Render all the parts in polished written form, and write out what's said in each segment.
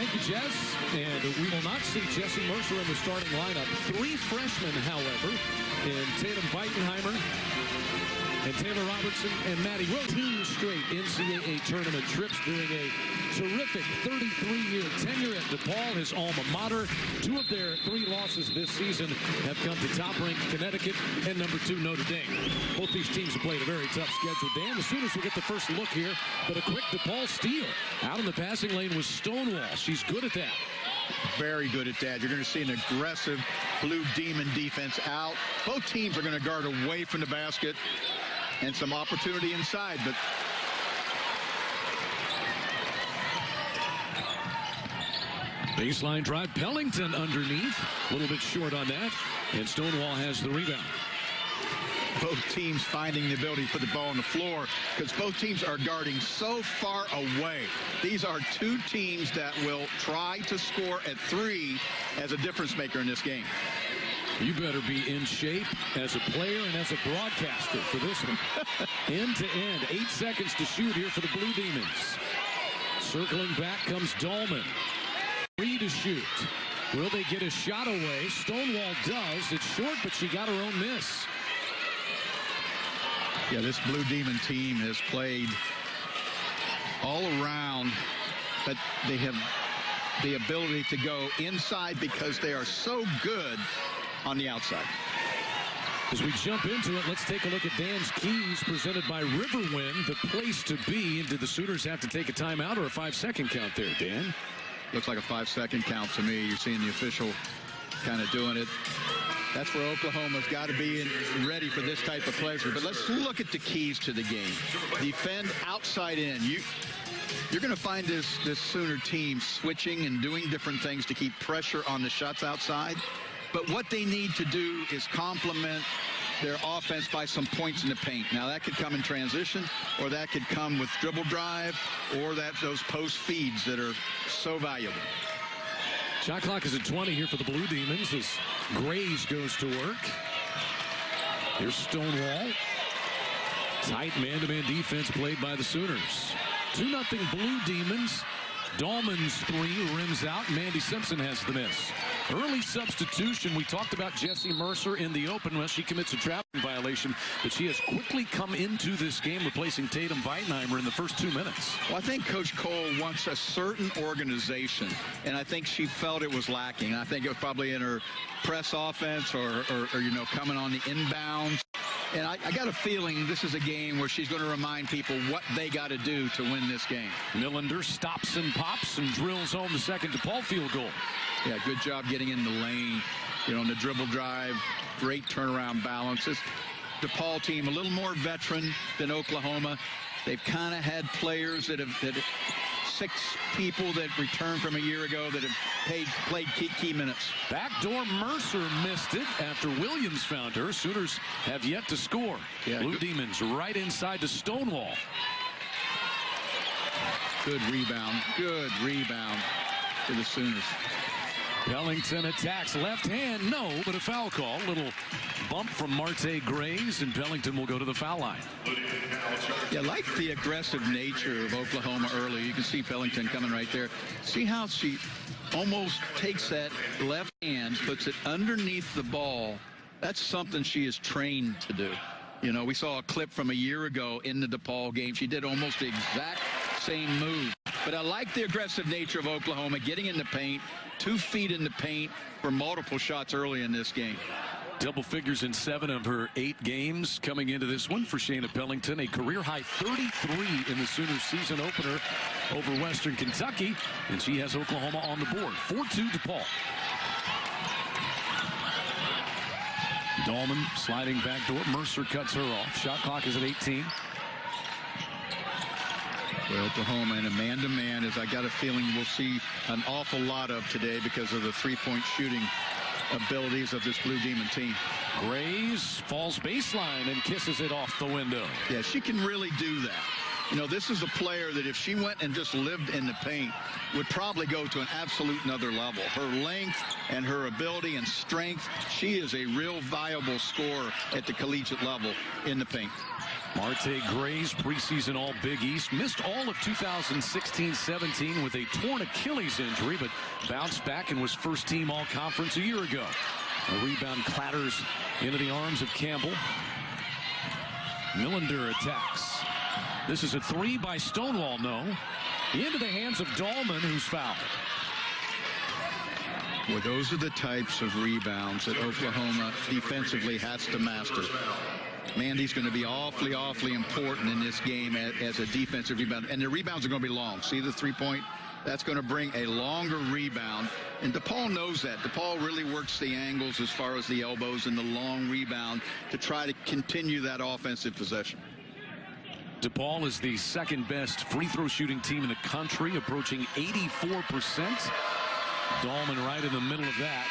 Thank you, Jess. And we will not see Jessie Mercer in the starting lineup. 3 freshmen, however, in Tatum Weitenheimer and Taylor Robertson and Maddie Rose. 2 straight NCAA tournament trips during a terrific 33-year tenure at DePaul, his alma mater. 2 of their 3 losses this season have come to top-ranked Connecticut and number 2 Notre Dame. Both these teams have played a very tough schedule. Dan, the Sooners will get the first look here, but a quick DePaul steal. Out in the passing lane was Stonewall. She's good at that. Very good at that. You're going to see an aggressive Blue Demon defense out. Both teams are going to guard away from the basket and some opportunity inside, but baseline drive, Pellington underneath. A little bit short on that, and Stonewall has the rebound. Both teams finding the ability to put the ball on the floor because both teams are guarding so far away. These are 2 teams that will try to score at 3 as a difference maker in this game. You better be in shape as a player and as a broadcaster for this one. End to end, 8 seconds to shoot here for the Blue Demons. Circling back comes Dahlman. 3 to shoot. Will they get a shot away? Stonewall does. It's short, but she got her own miss. Yeah, this Blue Demon team has played all around, but they have the ability to go inside because they are so good on the outside. As we jump into it, let's take a look at Dan's keys presented by Riverwind, the place to be. And do the Sooners have to take a timeout or a 5-second count there, Dan? Looks like a 5-second count to me. You're seeing the official kind of doing it. That's where Oklahoma's got to be ready for this type of pleasure. But let's look at the keys to the game. Defend outside in. You're going to find this Sooner team switching and doing different things to keep pressure on the shots outside. But what they need to do is complement their offense by some points in the paint. Now, that could come in transition, or that could come with dribble drive, or those post feeds that are so valuable. Shot clock is at 20 here for the Blue Demons as Grays goes to work. Here's Stonewall. Tight man-to-man defense played by the Sooners. 2-0 Blue Demons. Dahlman's 3 rims out. Mandy Simpson has the miss. Early substitution. We talked about Jessie Mercer in the open. Well, she commits a traveling violation, but she has quickly come into this game, replacing Tatum Weitenheimer in the first 2 minutes. Well, I think Coach Cole wants a certain organization, and I think she felt it was lacking. I think it was probably in her press offense or coming on the inbounds. And I got a feeling this is a game where she's going to remind people what they got to do to win this game. Millender stops and pops and drills home the second DePaul field goal. Yeah, good job getting in the lane. On the dribble drive, great turnaround balance. This DePaul team a little more veteran than Oklahoma. They've kind of had players that 6 people that returned from a year ago that have played key minutes. Backdoor Mercer missed it after Williams found her. Sooners have yet to score. Yeah, Blue Demons right inside to Stonewall. Good rebound. Good rebound for the Sooners. Pellington attacks left hand. No, but a foul call. Little bump from Marte Grays, and Pellington will go to the foul line. Yeah, like the aggressive nature of Oklahoma early. You can see Pellington coming right there. See how she almost takes that left hand, puts it underneath the ball. That's something she is trained to do. We saw a clip from a year ago in the DePaul game. She did almost the exact same move. But I like the aggressive nature of Oklahoma, getting in the paint, 2 feet in the paint for multiple shots early in this game. Double figures in 7 of her 8 games coming into this one for Shayna Pellington. A career-high 33 in the Sooners season opener over Western Kentucky. And she has Oklahoma on the board. 4-2 DePaul. Dahlman sliding back door. Mercer cuts her off. Shot clock is at 18. Well, Oklahoma in a man-to-man, as I got a feeling we'll see an awful lot of today because of the 3-point shooting abilities of this Blue Demon team. Grays falls baseline and kisses it off the window. Yeah, she can really do that. You know, this is a player that if she went and just lived in the paint would probably go to an absolute another level. Her length and her ability and strength, she is a real viable scorer at the collegiate level in the paint. Marte Gray's preseason All Big East, missed all of 2016-17 with a torn Achilles injury, but bounced back and was first team All Conference a year ago. A rebound clatters into the arms of Campbell. Millender attacks. This is a three by Stonewall, no. Into the hands of Dahlman, who's fouled. Well, those are the types of rebounds that Oklahoma defensively has to master. Mandy's going to be awfully, awfully important in this game as a defensive rebound. And the rebounds are going to be long. See the three-point? That's going to bring a longer rebound. And DePaul knows that. DePaul really works the angles as far as the elbows and the long rebound to try to continue that offensive possession. DePaul is the second best free throw shooting team in the country, approaching 84%. Dahlman right in the middle of that.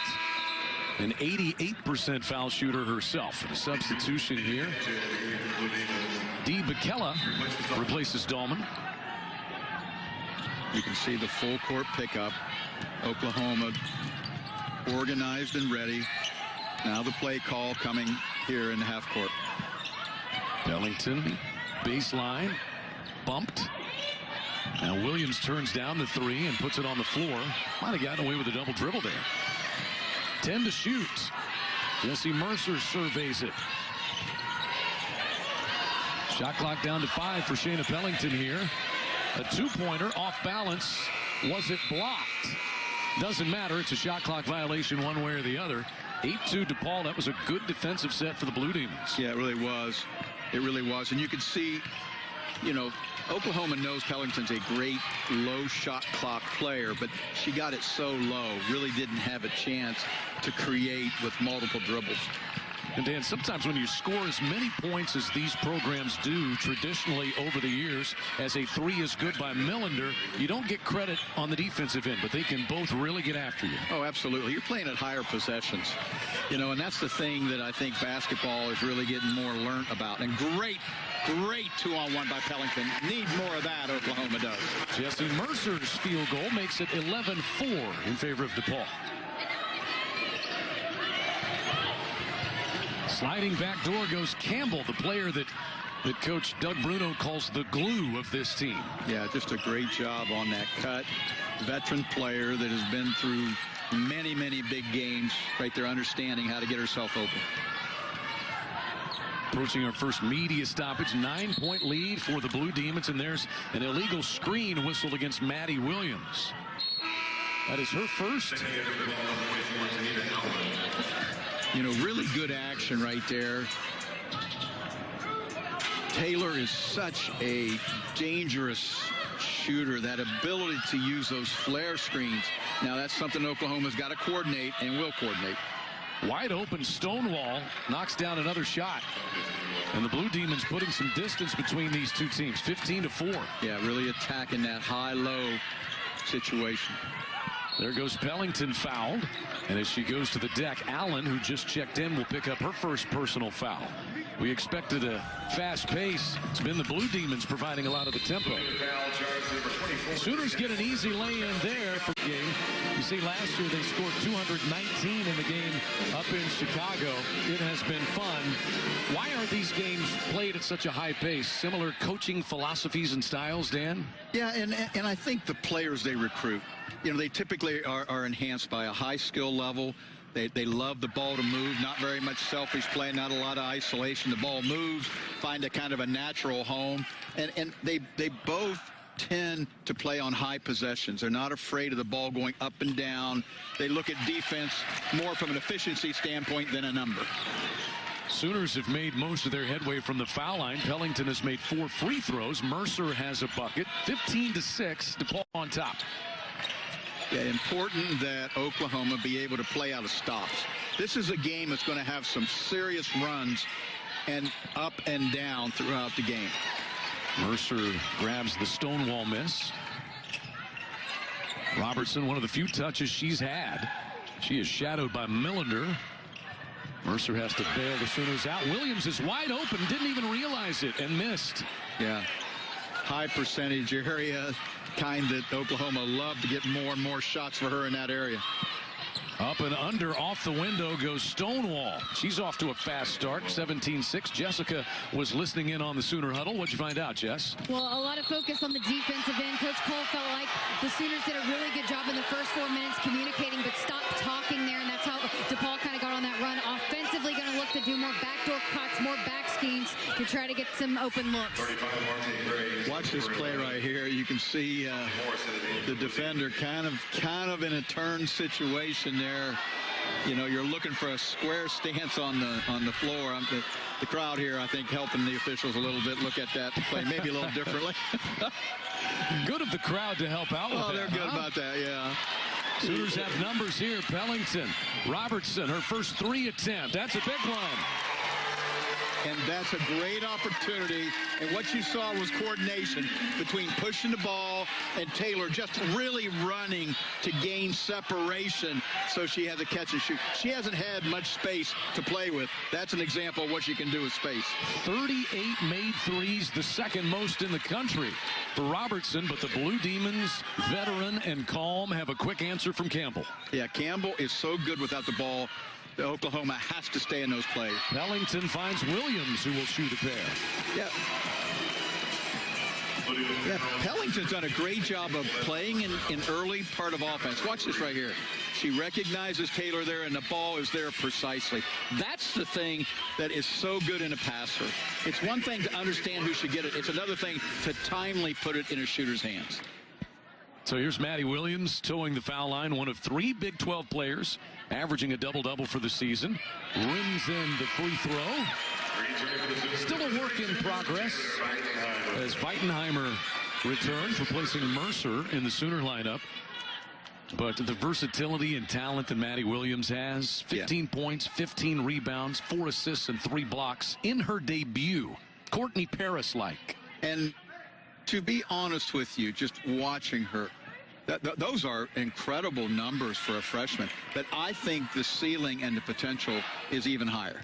An 88% foul shooter herself. And a substitution here. Dee Bikella replaces Dahlman. You can see the full court pickup. Oklahoma organized and ready. Now the play call coming here in the half court. Bellington, baseline, bumped. Now Williams turns down the three and puts it on the floor. Might have gotten away with a double dribble there. 10 to shoot. Jesse Mercer surveys it. Shot clock down to 5 for Shayna Bellington here. A two-pointer off balance. Was it blocked? Doesn't matter. It's a shot clock violation one way or the other. 8-2 DePaul. That was a good defensive set for the Blue Demons. Yeah, it really was. It really was. And you can see, you know, Oklahoma knows Pellington's a great low shot clock player, but she got it so low, really didn't have a chance to create with multiple dribbles. And Dan, sometimes when you score as many points as these programs do traditionally over the years, as a three is good by Millender, you don't get credit on the defensive end, but they can both really get after you. Oh, absolutely. You're playing at higher possessions, you know, and that's the thing that I think basketball is really getting more learned about. And great 2-on-1 by Pellington. Need more of that, Oklahoma does. Jesse Mercer's field goal makes it 11-4 in favor of DePaul. Sliding back door goes Campbell, the player that Coach Doug Bruno calls the glue of this team. Yeah, just a great job on that cut. Veteran player that has been through many, many big games, right there understanding how to get herself open. Approaching our first media stoppage, 9-point lead for the Blue Demons, and there's an illegal screen whistled against Maddie Williams. That is her first. You know, really good action right there. Taylor is such a dangerous shooter, that ability to use those flare screens. Now that's something Oklahoma's got to coordinate and will coordinate. Wide open Stonewall knocks down another shot. And the Blue Demons putting some distance between these two teams, 15-4. Yeah, really attacking that high-low situation. There goes Pellington fouled. And as she goes to the deck, Allen, who just checked in, will pick up her first personal foul. We expected a fast pace. It's been the Blue Demons providing a lot of the tempo. Sooners get an easy lay-in there for the game. You see, last year they scored 219 in the game up in Chicago. It has been fun. Why are these games played at such a high pace? Similar coaching philosophies and styles, Dan? Yeah, and I think the players they recruit, you know, they typically are enhanced by a high skill level. They love the ball to move, not very much selfish play, not a lot of isolation. The ball moves, find a kind of a natural home. And they both tend to play on high possessions. They're not afraid of the ball going up and down. They look at defense more from an efficiency standpoint than a number. Sooners have made most of their headway from the foul line. Pellington has made 4 free throws. Mercer has a bucket. 15-6, DePaul on top. Yeah, important that Oklahoma be able to play out of stops. This is a game that's going to have some serious runs and up and down throughout the game. Mercer grabs the Stonewall miss. Robertson, one of the few touches she's had. She is shadowed by Millender. Mercer has to bail the Sooners out. Williams is wide open, didn't even realize it, and missed. Yeah. high percentage area, kind that Oklahoma loved to get more and more shots for her in that area. Up and under, off the window goes Stonewall. She's off to a fast start, 17-6. Jessica was listening in on the Sooner huddle. What'd you find out, Jess? Well, a lot of focus on the defensive end. Coach Cole felt like the Sooners did a really good job in the first 4 minutes communicating, but stopped talking there, and that's how DePaul kind of got on that run. Offensively, going to look to do more backdoor cuts, more back schemes to try to get some open looks. Watch this play right here. You can see the defender kind of in a turn situation there. You know, you're looking for a square stance on the floor. The crowd here, I think, helping the officials a little bit look at that play maybe a little differently. Good of the crowd to help out with that. Oh, they're good about that, yeah. Sooners have numbers here. Pellington, Robertson, her first 3 attempt. That's a big one. And that's a great opportunity. And what you saw was coordination between pushing the ball and Taylor just really running to gain separation so she had to catch and shoot. She hasn't had much space to play with. That's an example of what she can do with space. 38 made threes, the second most in the country for Robertson, but the Blue Demons, veteran and calm, have a quick answer from Campbell. Yeah, Campbell is so good without the ball. Oklahoma has to stay in those plays. Pellington finds Williams, who will shoot a pair. Yeah, Pellington's done a great job of playing in early part of offense. Watch this right here. She recognizes Taylor there, and the ball is there precisely. That's the thing that is so good in a passer. It's one thing to understand who should get it. It's another thing to timely put it in a shooter's hands. So here's Maddie Williams towing the foul line, one of 3 Big 12 players, averaging a double-double for the season. Rims in the free throw. Still a work in progress as Weitenheimer returns, replacing Mercer in the Sooner lineup. But the versatility and talent that Maddie Williams has, 15 points, 15 rebounds, 4 assists, and 3 blocks in her debut. Courtney Paris-like. And to be honest with you, just watching her, those are incredible numbers for a freshman. But I think the ceiling and the potential is even higher.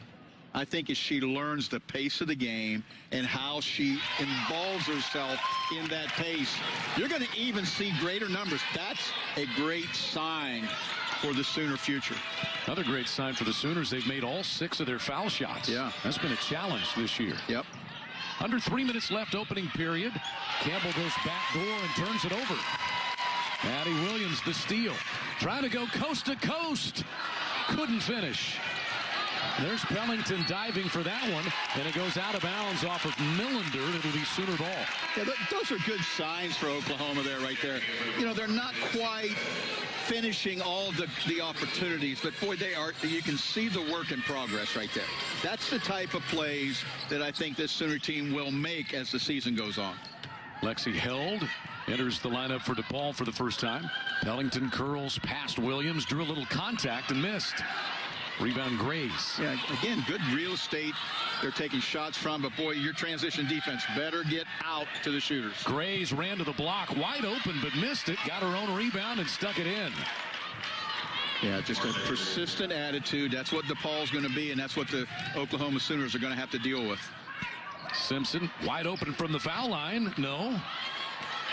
I think as she learns the pace of the game and how she involves herself in that pace, you're going to even see greater numbers. That's a great sign for the Sooner future. Another great sign for the Sooners, they've made all 6 of their foul shots. Yeah. That's been a challenge this year. Yep. Under 3 minutes left, opening period. Campbell goes back door and turns it over. Maddie Williams, the steal. Trying to go coast to coast. Couldn't finish. There's Pellington diving for that one, and it goes out of bounds off of Millender. It'll be Sooner ball. Yeah, those are good signs for Oklahoma there, right there. You know, they're not quite finishing all the opportunities, but boy, they are. You can see the work in progress right there. That's the type of plays that I think this Sooner team will make as the season goes on. Lexi Held enters the lineup for DePaul for the first time. Pellington curls past Williams, drew a little contact and missed. Rebound Grays. Yeah, again, good real estate they're taking shots from, but boy, your transition defense better get out to the shooters. Grays ran to the block, wide open, but missed it. Got her own rebound and stuck it in. Yeah, just a persistent attitude. That's what DePaul's going to be, and that's what the Oklahoma Sooners are going to have to deal with. Simpson wide open from the foul line. No.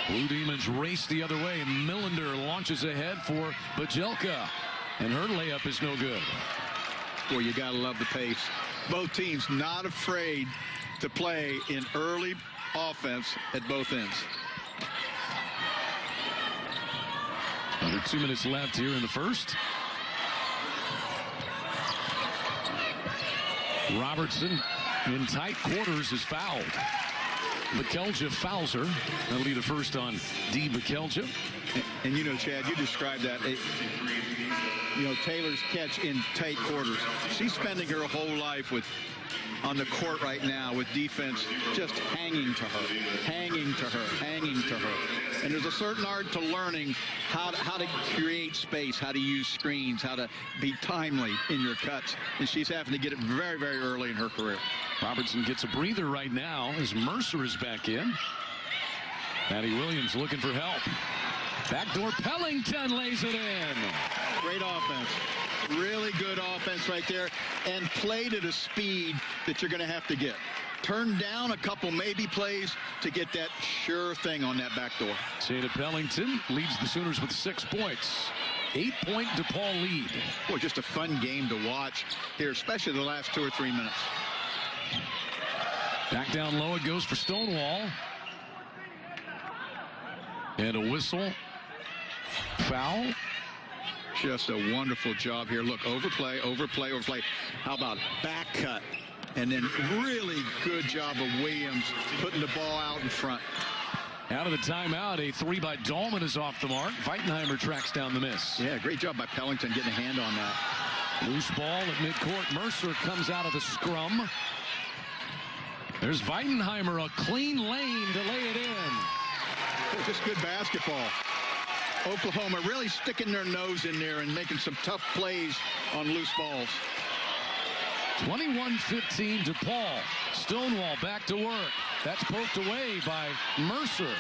Blue Demons race the other way. Millender launches ahead for Bajelka, and her layup is no good. Boy, you got to love the pace. Both teams not afraid to play in early offense at both ends. Under 2 minutes left here in the first. Robertson in tight quarters is fouled. Bakelja fouls her. That'll be the first on D. Bakelja. And you know, Chad, you described that. You know, Taylor's catch in tight quarters. She's spending her whole life on the court right now with defense just hanging to her, hanging to her, hanging to her. And there's a certain art to learning how to create space, how to use screens, how to be timely in your cuts. And she's having to get it very, very early in her career. Robertson gets a breather right now as Mercer is back in. Maddie Williams looking for help. Backdoor Pellington lays it in. Great offense. Really good offense right there, and played at a speed that you're going to have to get. turn down a couple maybe plays to get that sure thing on that back door. Shayna Pellington leads the Sooners with 6 points. 8-point DePaul lead. Boy, just a fun game to watch here, especially the last 2 or 3 minutes. Back down low it goes for Stonewall. And a whistle. Foul. Just a wonderful job here. Look, overplay, overplay, overplay. How about back cut? And then really good job of Williams putting the ball out in front. Out of the timeout, a 3 by Dahlman is off the mark. Weitenheimer tracks down the miss. Yeah, great job by Pellington getting a hand on that. Loose ball at midcourt. Mercer comes out of the scrum. There's Weitenheimer, a clean lane to lay it in. Just good basketball. Oklahoma really sticking their nose in there and making some tough plays on loose balls. 21-15 DePaul. Stonewall back to work. That's poked away by Mercer.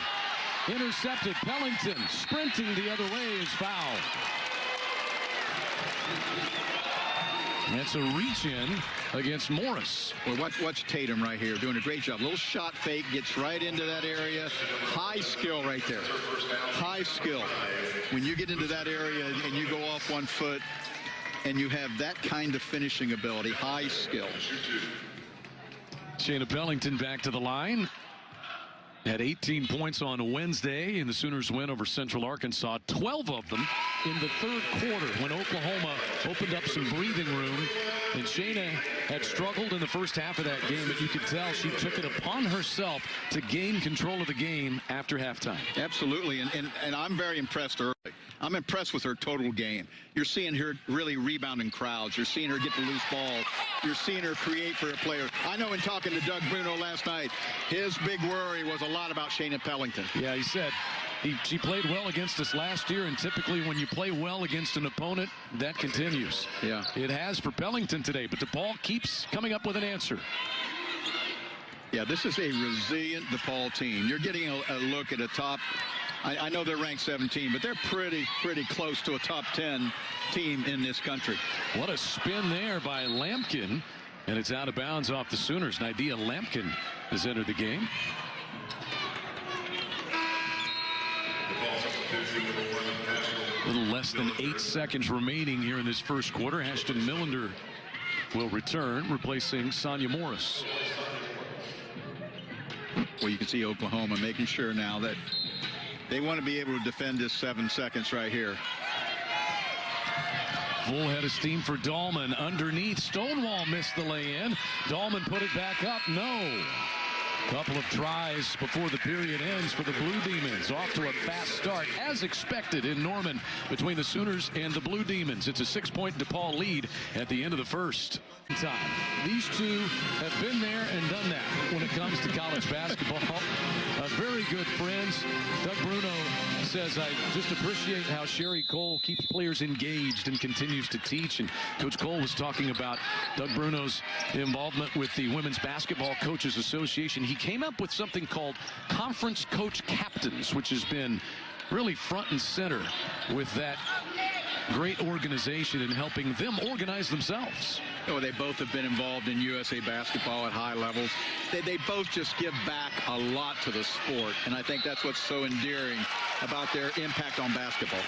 Intercepted. Pellington sprinting the other way is fouled. That's a reach-in against Morris. Well, watch Tatum right here doing a great job. Little shot fake, gets right into that area. High skill right there. High skill. When you get into that area and you go off 1 foot and you have that kind of finishing ability, high skill. Shayna Pellington back to the line. Had 18 points on Wednesday in the Sooners win over Central Arkansas. 12 of them in the third quarter when Oklahoma opened up some breathing room. And Shayna had struggled in the first half of that game, but you could tell she took it upon herself to gain control of the game after halftime. Absolutely, and I'm very impressed early. I'm impressed with her total game. You're seeing her really rebounding crowds. You're seeing her get the loose ball. You're seeing her create for a player. I know in talking to Doug Bruno last night, his big worry was a lot about Shayna Pellington. Yeah, he said she played well against us last year, and typically when you play well against an opponent, that continues. Yeah. It has for Pellington today, but DePaul keeps coming up with an answer. Yeah, this is a resilient DePaul team. You're getting a look at a top. I know they're ranked 17, but they're pretty close to a top 10 team in this country. What a spin there by Lampkin, and it's out of bounds off the Sooners. Nydia Lampkin has entered the game. A little less than 8 seconds remaining here in this first quarter. Ashton Millender will return, replacing Sonya Morris. Well, you can see Oklahoma making sure now that they want to be able to defend this 7 seconds right here. Full head of steam for Dahlman. Underneath, Stonewall missed the lay-in. Dahlman put it back up. No. Couple of tries before the period ends for the Blue Demons. Off to a fast start, as expected in Norman, between the Sooners and the Blue Demons. It's a 6-point DePaul lead at the end of the first time. These two have been there and done that when it comes to college basketball. Very good friends. Doug Bruno says, I just appreciate how Sherry Cole keeps players engaged and continues to teach. And Coach Cole was talking about Doug Bruno's involvement with the Women's Basketball Coaches Association. He came up with something called Conference Coach Captains, which has been really front and center with that great organization and helping them organize themselves. Oh, they both have been involved in USA basketball at high levels. They both just give back a lot to the sport, and I think that's what's so endearing about their impact on basketball.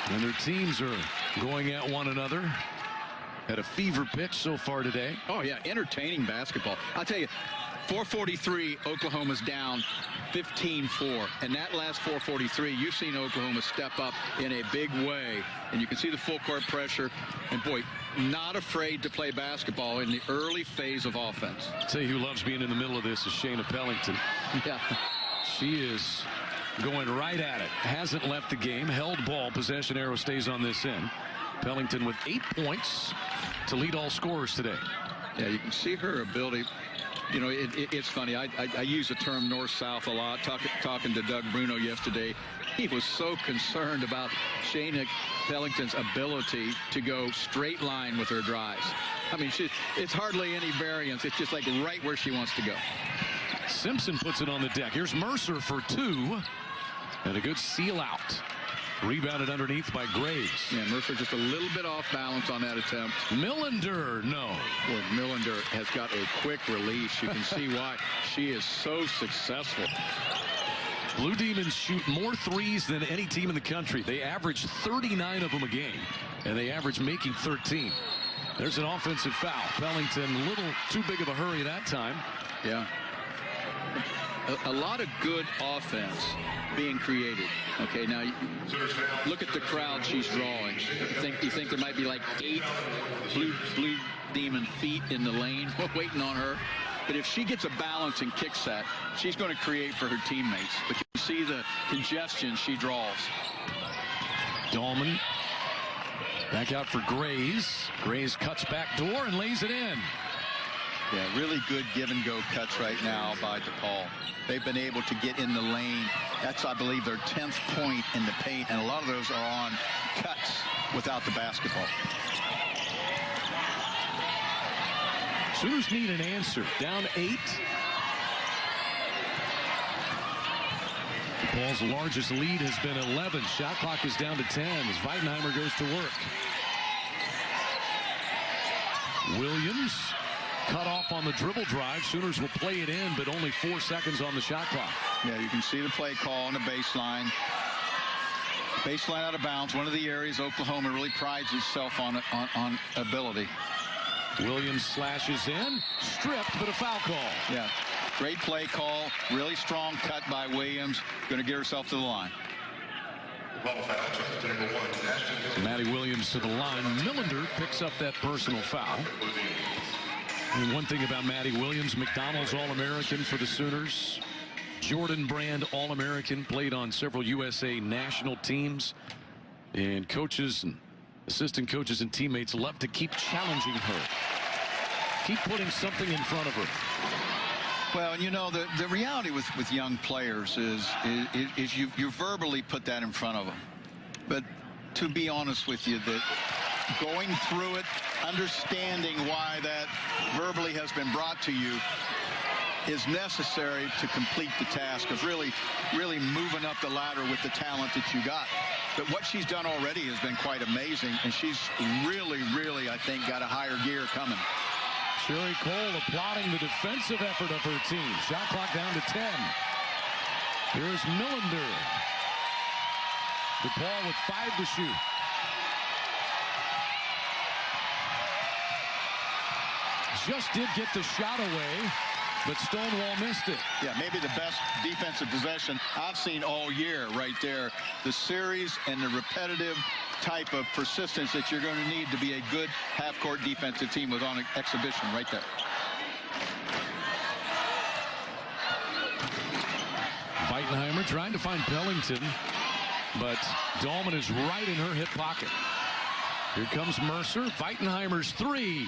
And their teams are going at one another at a fever pitch so far today. Oh, yeah, entertaining basketball. I'll tell you, 4:43, Oklahoma's down 15-4. And that last 4:43, you've seen Oklahoma step up in a big way. And you can see the full court pressure. And, boy, not afraid to play basketball in the early phase of offense. I'll tell you who loves being in the middle of this is Shayna Pellington. Yeah. She is going right at it. Hasn't left the game. Held ball. Possession arrow stays on this end. Pellington with 8 points to lead all scorers today. Yeah, you can see her ability. You know, it's funny. I use the term north-south a lot. Talking to Doug Bruno yesterday, he was so concerned about Shayna Pellington's ability to go straight line with her drives. I mean, it's hardly any variance. It's just like right where she wants to go. Simpson puts it on the deck. Here's Mercer for 2. And a good seal out. Rebounded underneath by Graves. Yeah, Mercer just a little bit off balance on that attempt. Millender, no. Well, Millender has got a quick release. You can see why she is so successful. Blue Demons shoot more threes than any team in the country. They average 39 of them a game, and they average making 13. There's an offensive foul. Pellington a little too big of a hurry that time. Yeah. A lot of good offense being created. Okay, now look at the crowd she's drawing. You think there might be like 8 blue Demon feet in the lane waiting on her. But if she gets a balance and kick set, she's going to create for her teammates. But you see the congestion she draws. Dahlman back out for Grays. Grays cuts back door and lays it in. Yeah, really good give-and-go cuts right now by DePaul. They've been able to get in the lane. That's, I believe, their 10th point in the paint, and a lot of those are on cuts without the basketball. Sooners need an answer. Down 8. DePaul's largest lead has been 11. Shot clock is down to 10 as Weidenheimer goes to work. Williams cut off on the dribble drive. Sooners will play it in, but only 4 seconds on the shot clock. Yeah, you can see the play call on the baseline. Baseline out of bounds. One of the areas Oklahoma really prides itself on ability. Williams slashes in, stripped, but a foul call. Yeah, great play call. Really strong cut by Williams. Going to get herself to the line. Maddie Williams to the line. Millender picks up that personal foul. And one thing about Maddie Williams, McDonald's All-American for the Sooners. Jordan Brand All-American, played on several USA national teams. And coaches and assistant coaches and teammates love to keep challenging her. Keep putting something in front of her. Well, you know, the reality with young players is you verbally put that in front of them. But to be honest with you, that going through it, understanding why that verbally has been brought to you is necessary to complete the task of really moving up the ladder with the talent that you got. But what she's done already has been quite amazing, and she's really, I think, got a higher gear coming. Sherry Cole applauding the defensive effort of her team. Shot clock down to 10. Here's Millender. DePaul with 5 to shoot. Just did get the shot away, but Stonewall missed it. Yeah, maybe the best defensive possession I've seen all year right there. The series and the repetitive type of persistence that you're going to need to be a good half-court defensive team was on exhibition right there. Weidenheimer trying to find Pellington, but Dahlman is right in her hip pocket. Here comes Mercer. Weidenheimer's 3.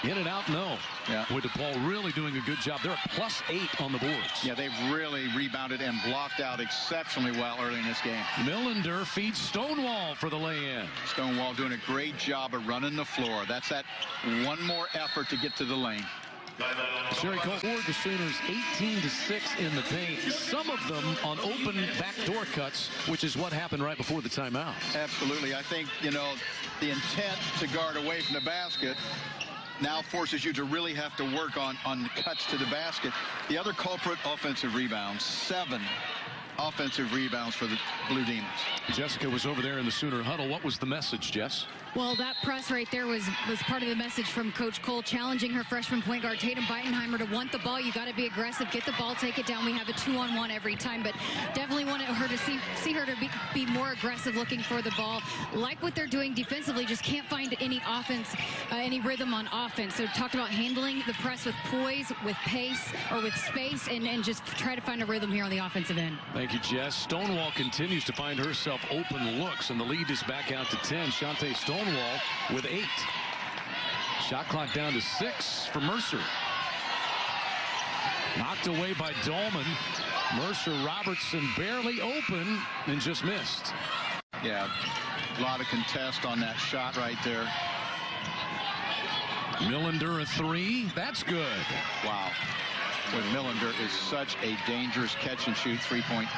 In and out, no. Yeah. With DePaul really doing a good job. They're at +8 on the boards. Yeah, they've really rebounded and blocked out exceptionally well early in this game. Millender feeds Stonewall for the lay-in. Stonewall doing a great job of running the floor. That's that one more effort to get to the lane. Sherry Cole scored the Sooners 18-6 in the paint. Some of them on open backdoor cuts, which is what happened right before the timeout. Absolutely. I think, you know, the intent to guard away from the basket now forces you to really have to work on the cuts to the basket. The other culprit, offensive rebounds. 7 offensive rebounds for the Blue Demons. Jessica was over there in the Sooner huddle. What was the message, Jess? Well, that press right there was part of the message from Coach Cole, challenging her freshman point guard Tatum Weidenheimer to want the ball. You got to be aggressive, get the ball, take it down. We have a 2-on-1 every time, but definitely wanted her to see her to be more aggressive, looking for the ball. Like what they're doing defensively, just can't find any offense, any rhythm on offense. So talked about handling the press with poise, with pace, or with space, and just try to find a rhythm here on the offensive end. Thank you, Jess. Stonewall continues to find herself open looks, and the lead is back out to 10. Shantae Stonewall with 8. Shot clock down to 6 for Mercer. Knocked away by Dahlman. Mercer Robertson barely open and just missed. Yeah, a lot of contest on that shot right there. Millender a 3. That's good. Wow. Boy, Millender is such a dangerous catch and shoot 3-point.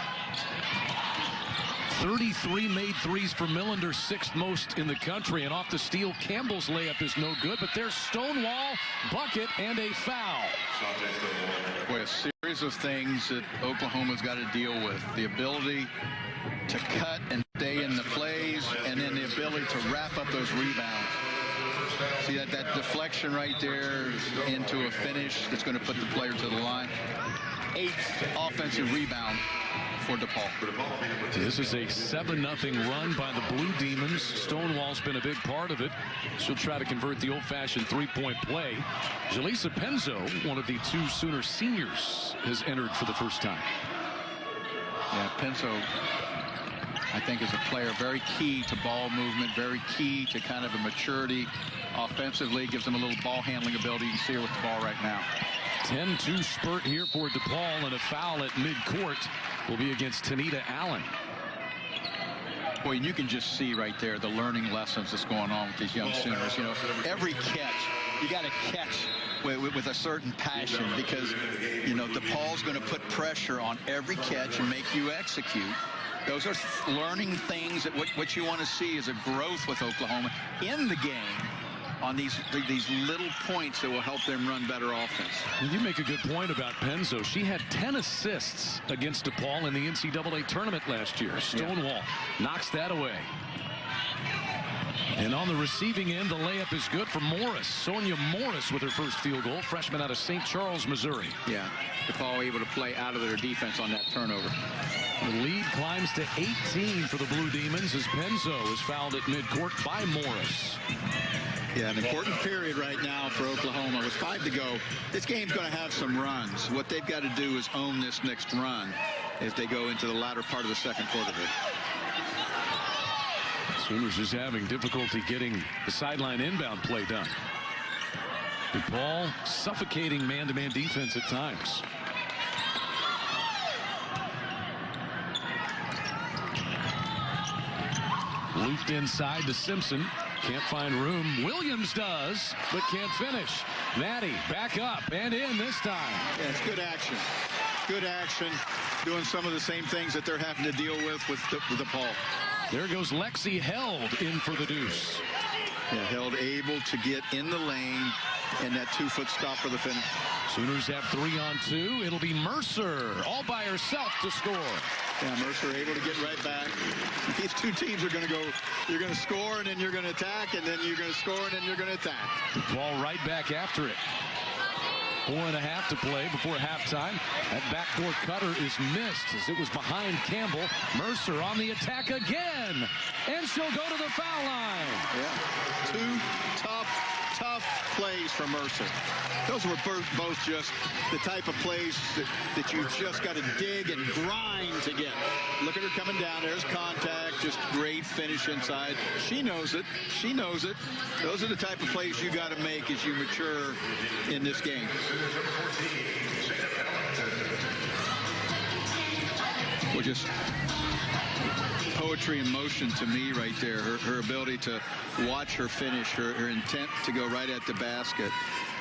33 made threes for Millender, 6th most in the country. And off the steal, Campbell's layup is no good, but there's Stonewall, bucket, and a foul. Boy, a series of things that Oklahoma's got to deal with. The ability to cut and stay in the plays, and then the ability to wrap up those rebounds. See that deflection right there into a finish that's going to put the player to the line. 8th offensive rebound for DePaul. This is a 7-0 run by the Blue Demons. Stonewall's been a big part of it. She'll try to convert the old-fashioned three-point play. Jaleesa Penzo, one of the 2 Sooner seniors, has entered for the first time. Yeah, Penzo, I think, is a player very key to ball movement, very key to kind of a maturity offensively. Gives them a little ball handling ability. You can see her with the ball right now. 10-2 spurt here for DePaul, and a foul at midcourt will be against Tanita Allen. Boy, you can just see right there the learning lessons that's going on with these young Sooners. You know, every catch, you got to catch with a certain passion, because, you know, DePaul's going to put pressure on every catch and make you execute. Those are learning things that what you want to see is a growth with Oklahoma in the game on these little points that will help them run better offense. You make a good point about Penzo. She had 10 assists against DePaul in the NCAA tournament last year. Stonewall knocks that away. And on the receiving end, the layup is good for Morris. Sonia Morris with her first field goal, freshman out of St. Charles, Missouri. Yeah, DePaul able to play out of their defense on that turnover. The lead climbs to 18 for the Blue Demons as Penzo is fouled at midcourt by Morris. Yeah, an important period right now for Oklahoma with 5 to go. This game's going to have some runs. What they've got to do is own this next run as they go into the latter part of the second quarter here. Sooners is having difficulty getting the sideline inbound play done. DePaul suffocating man-to-man defense at times. Looped inside to Simpson. Can't find room. Williams does, but can't finish. Maddie back up and in this time. Yeah, it's good action. Good action. Doing some of the same things that they're having to deal with DePaul. There goes Lexi Held in for the deuce. Yeah, Held able to get in the lane and that 2-foot stop for the finish. Sooners have 3-on-2. It'll be Mercer all by herself to score. Yeah, Mercer able to get right back. These two teams are going to go, you're going to score and then you're going to attack, and then you're going to score and then you're going to attack. Ball right back after it. 4.5 to play before halftime. That backdoor cutter is missed as it was behind Campbell. Mercer on the attack again, and she'll go to the foul line. Yeah, 2 tough plays from Mercer. Those were both just the type of plays that you just got to dig and grind to get. Look at her coming down. There's contact. Just great finish inside. She knows it. She knows it. Those are the type of plays you got to make as you mature in this game. Well, just poetry in motion to me right there. Her ability to watch her finish, her intent to go right at the basket,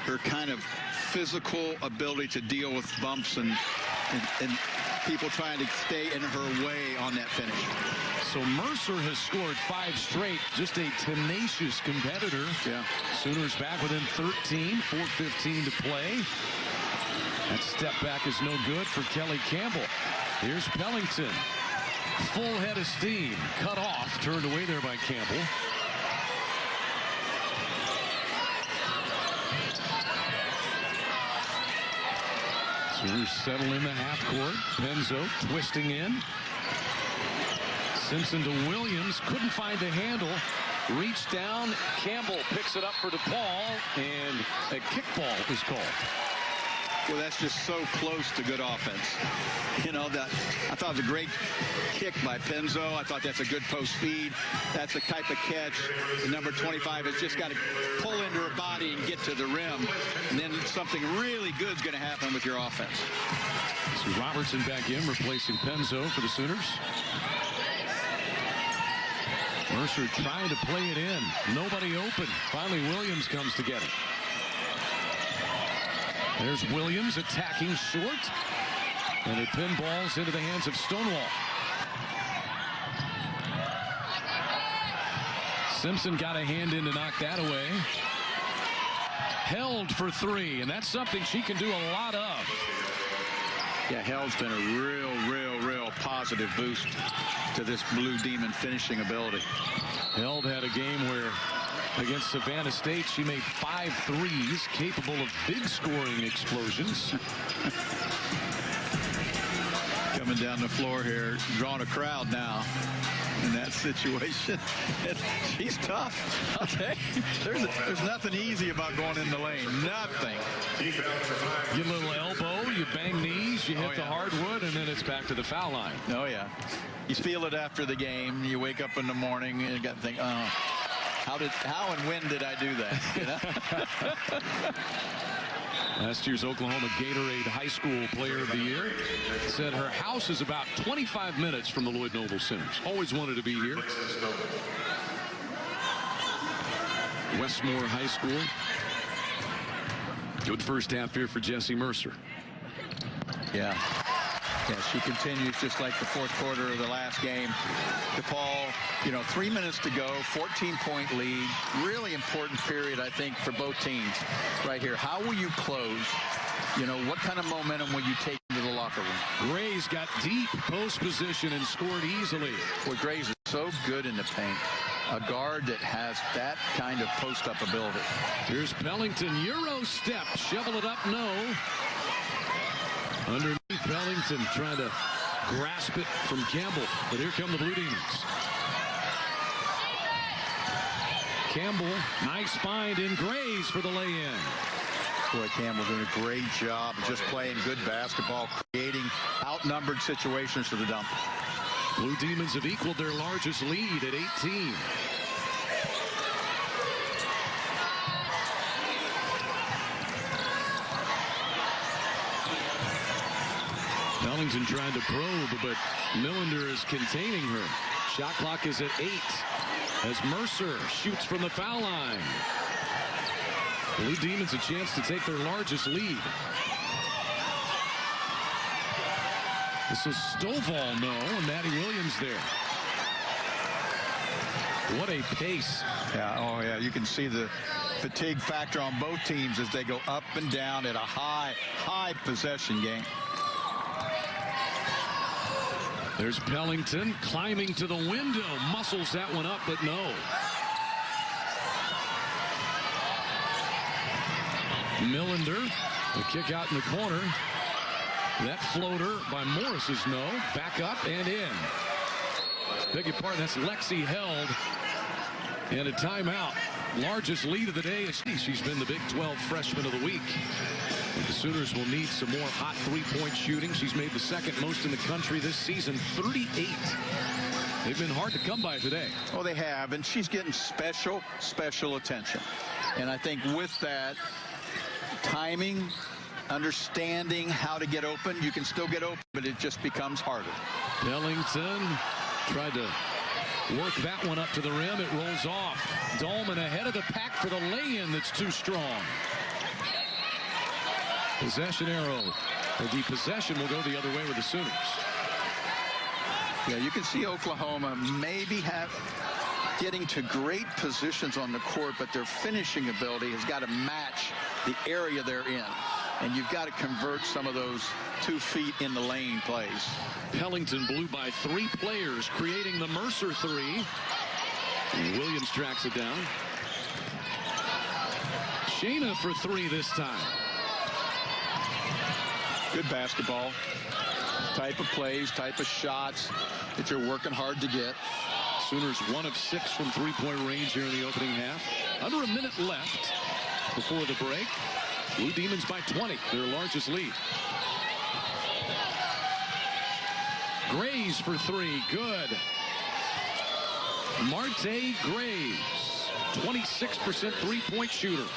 her kind of physical ability to deal with bumps and people trying to stay in her way on that finish. So Mercer has scored 5 straight. Just a tenacious competitor. Yeah. Sooners back within 13, 4:15 to play. That step back is no good for Kelly Campbell. Here's Pellington. Full head of steam. Cut off. Turned away there by Campbell. Sooners settle in the half court. Penzo twisting in. Simpson to Williams. Couldn't find the handle. Reached down. Campbell picks it up for DePaul. And a kickball is called. Well, that's just so close to good offense. You know, that I thought it was a great kick by Penzo. I thought that's a good post feed. That's the type of catch the number 25 has just got to pull into her body and get to the rim. And then something really good is going to happen with your offense. So Robertson back in, replacing Penzo for the Sooners. Mercer trying to play it in. Nobody open. Finally, Williams comes to get it. There's Williams attacking short. And it pinballs into the hands of Stonewall. Simpson got a hand in to knock that away. Held for three, and that's something she can do a lot of. Yeah, Held's been a real positive boost to this Blue Demon finishing ability. Held had a game where against Savannah State she made 5 threes capable of big scoring explosions. Coming down the floor here, drawing a crowd now in that situation. She's tough. I'll tell you, there's nothing easy about going in the lane. Nothing. You little elbow, you bang knees, you hit the hardwood, and then it's back to the foul line. Oh, yeah. You feel it after the game. You wake up in the morning and you got to think, oh, how and when did I do that? You know? Last year's Oklahoma Gatorade High School Player of the Year said her house is about 25 minutes from the Lloyd Noble Centers. Always wanted to be here. Westmore High School. Good first half here for Jessie Mercer. Yeah, she continues just like the fourth quarter of the last game. DePaul, 3 minutes to go, 14-point lead. Really important period, I think, for both teams right here. How will you close? What kind of momentum will you take into the locker room? Gray's got deep post position and scored easily. Boy, Gray's is so good in the paint. A guard that has that kind of post-up ability. Here's Pellington, Euro step, shovel it up, no. Underneath, Pellington trying to grasp it from Campbell, but here come the Blue Demons. Campbell, nice find in Grays for the lay-in. Boy, Campbell doing a great job just playing good basketball, creating outnumbered situations for the dump. Blue Demons have equaled their largest lead at 18. Pellington trying to probe, but Millender is containing her. Shot clock is at 8 as Mercer shoots from the foul line. Blue Demons a chance to take their largest lead. This is Stovall, no, and Maddie Williams there. What a pace. Yeah, oh yeah, you can see the fatigue factor on both teams as they go up and down at a high possession game. There's Pellington climbing to the window, muscles that one up, but no. Millender, the kick out in the corner. That floater by Morris is no. Back up and in. Beg your pardon, that's Lexi Held. And a timeout. Largest lead of the day is she's been the Big 12 freshman of the week. The Sooners will need some more hot three-point shooting. She's made the second most in the country this season, 38. They've been hard to come by today. Oh, they have, and she's getting special attention. And I think with that, timing, understanding how to get open, you can still get open, but it just becomes harder. Pellington tried to work that one up to the rim. It rolls off. Dolman ahead of the pack for the lay-in that's too strong. Possession arrow. The possession will go the other way with the Sooners. Yeah, you can see Oklahoma maybe getting to great positions on the court, but their finishing ability has got to match the area they're in. And you've got to convert some of those 2 feet in the lane plays. Pellington blew by 3 players, creating the Mercer 3. Williams tracks it down. Shayna for 3 this time. Good basketball. Type of plays, type of shots that you're working hard to get. Sooners 1 of 6 from three-point range here in the opening half. Under a minute left before the break. Blue Demons by 20, their largest lead. Grays for 3, good. Marte Grays, 26% three-point shooter.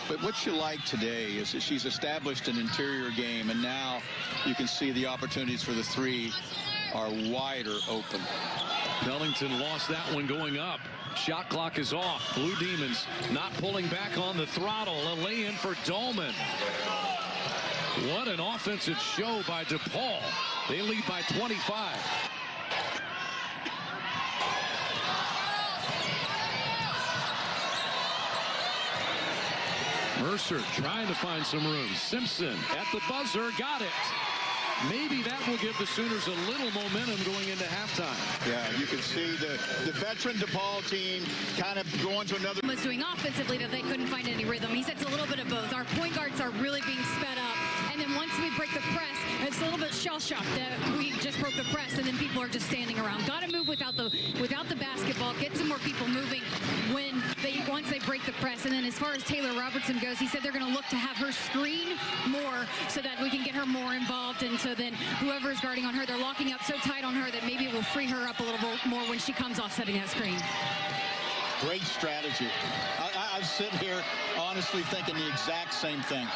But what you like today is that she's established an interior game, and now you can see the opportunities for the 3 are wider open. Pellington lost that one going up. Shot clock is off. Blue Demons not pulling back on the throttle. A lay-in for Dolman. What an offensive show by DePaul. They lead by 25. Mercer trying to find some room. Simpson at the buzzer, got it. Maybe that will give the Sooners a little momentum going into halftime. Yeah, you can see the veteran DePaul team kind of going to another. Was doing offensively that they couldn't find any rhythm. He said it's a little bit of both. Our point guards are really being sped up, and then once we break the press, it's a little bit shell-shocked that we just broke the press, and then people are just standing around. Got to move without the basketball. Get some more people moving once they break the press. And then as far as Taylor Robertson goes, he said they're going to look to have her screen more so that we can get her more involved. And so then whoever is guarding on her, they're locking up so tight on her that maybe it will free her up a little bit more when she comes off setting that screen. Great strategy. I'm sitting here honestly thinking the exact same thing.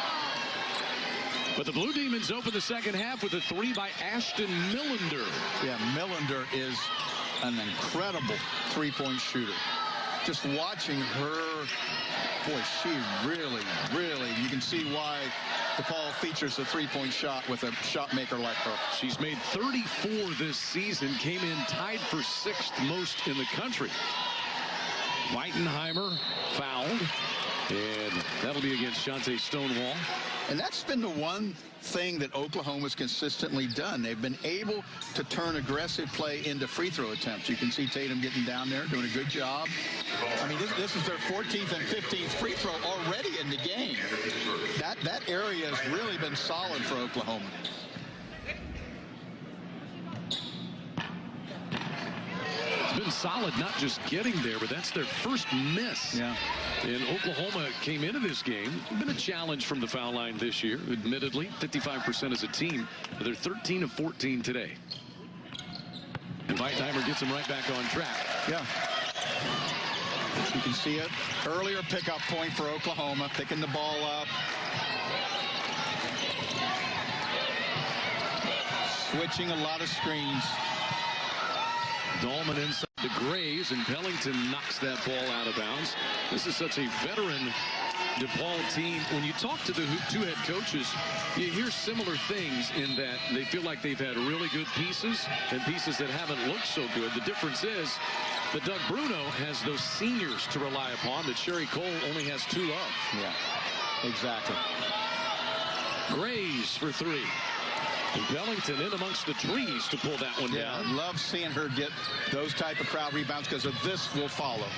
But the Blue Demons open the second half with a 3 by Ashton Millender. Yeah, Millender is an incredible three-point shooter. Just watching her, boy, she really, you can see why DePaul features a three-point shot with a shot maker like her. She's made 34 this season, came in tied for 6th most in the country. Weitenheimer fouled, and that'll be against Shante Stonewall. And that's been the one thing that Oklahoma's consistently done. They've been able to turn aggressive play into free throw attempts. You can see Tatum getting down there, doing a good job. I mean, this is their 14th and 15th free throw already in the game. That area has really been solid for Oklahoma. It's been solid not just getting there, but that's their first miss. Yeah. And Oklahoma came into this game. Been a challenge from the foul line this year, admittedly. 55% as a team, but they're 13 of 14 today. And Weitenheimer gets them right back on track. Yeah. You can see it. Earlier pickup point for Oklahoma, picking the ball up. Switching a lot of screens. Dahlman inside the Grays, and Pellington knocks that ball out of bounds. This is such a veteran DePaul team. When you talk to the two head coaches, you hear similar things in that they feel like they've had really good pieces and pieces that haven't looked so good. The difference is that Doug Bruno has those seniors to rely upon that Sherry Cole only has 2 of. Yeah, exactly. Grays for 3. And Pellington in amongst the trees to pull that one down. I love seeing her get those type of crowd rebounds because of this will follow.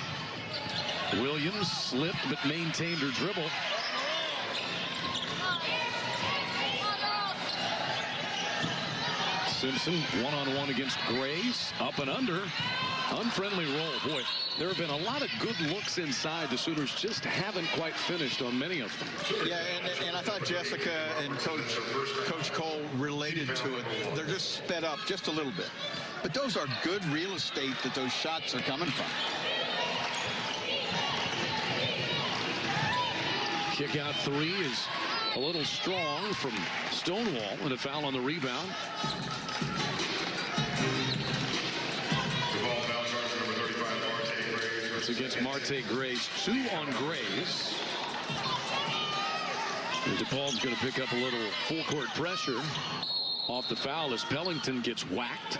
Williams slipped but maintained her dribble. Simpson one-on-one against Grace. Up and under. Unfriendly roll. Boy, there have been a lot of good looks inside. The Sooners just haven't quite finished on many of them. Yeah, and I thought Jessica and Coach Cole related to it. They're just sped up just a little bit. But those are good real estate that those shots are coming from. Kick out 3 is a little strong from Stonewall, and a foul on the rebound. It's against Marte Grace. 2 on Grace. And DePaul's going to pick up a little full court pressure off the foul as Pellington gets whacked.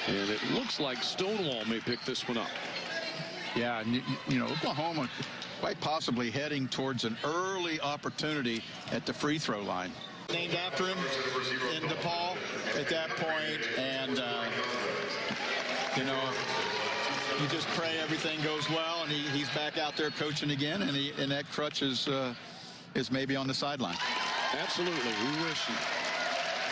And it looks like Stonewall may pick this one up. Yeah, and you know, Oklahoma quite possibly heading towards an early opportunity at the free throw line. Named after him in DePaul at that point, and you know, you just pray everything goes well, and he's back out there coaching again, and that crutch is maybe on the sideline. Absolutely. We wish and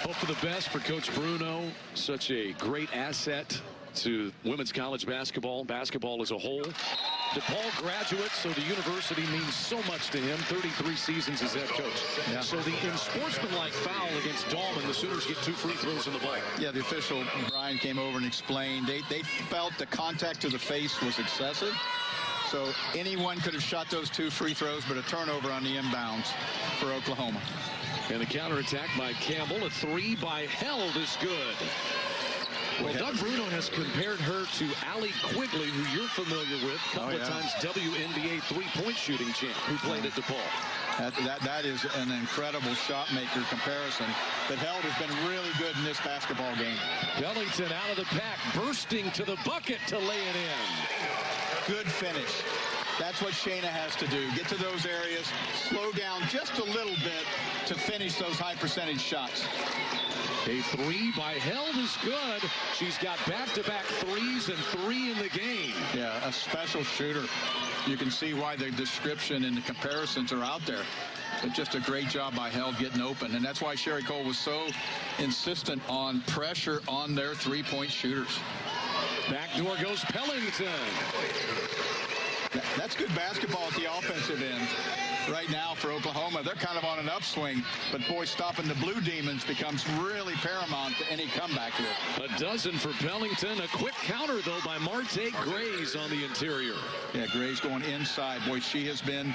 hope for the best for Coach Bruno. Such a great asset to women's college basketball as a whole. DePaul graduate, so the university means so much to him. 33 seasons as head coach. Yeah. So the unsportsmanlike foul against Dahlman, the Sooners get 2 free throws in the ball. Yeah, the official, Brian, came over and explained they felt the contact to the face was excessive. So anyone could have shot those 2 free throws, but a turnover on the inbounds for Oklahoma. And a counterattack by Campbell. A 3 by Held is good. Well, Doug Bruno has compared her to Allie Quigley, who you're familiar with, a couple of times WNBA three-point shooting champ, who played at DePaul. That is an incredible shot maker comparison. But Held has been really good in this basketball game. Pellington out of the pack, bursting to the bucket to lay it in. Good finish. That's what Shayna has to do. Get to those areas, slow down just a little bit to finish those high percentage shots. A three by Held is good. She's got back-to-back threes and 3 in the game. Yeah, a special shooter. You can see why the description and the comparisons are out there. But just a great job by Held getting open. And that's why Sherry Cole was so insistent on pressure on their three-point shooters. Backdoor goes Pellington. That's good basketball at the offensive end. Right now for Oklahoma, they're kind of on an upswing, but boy, stopping the Blue Demons becomes really paramount to any comeback here. A dozen for Pellington. A quick counter, though, by Marte Grays on the interior. Yeah, Grays going inside. Boy, she has been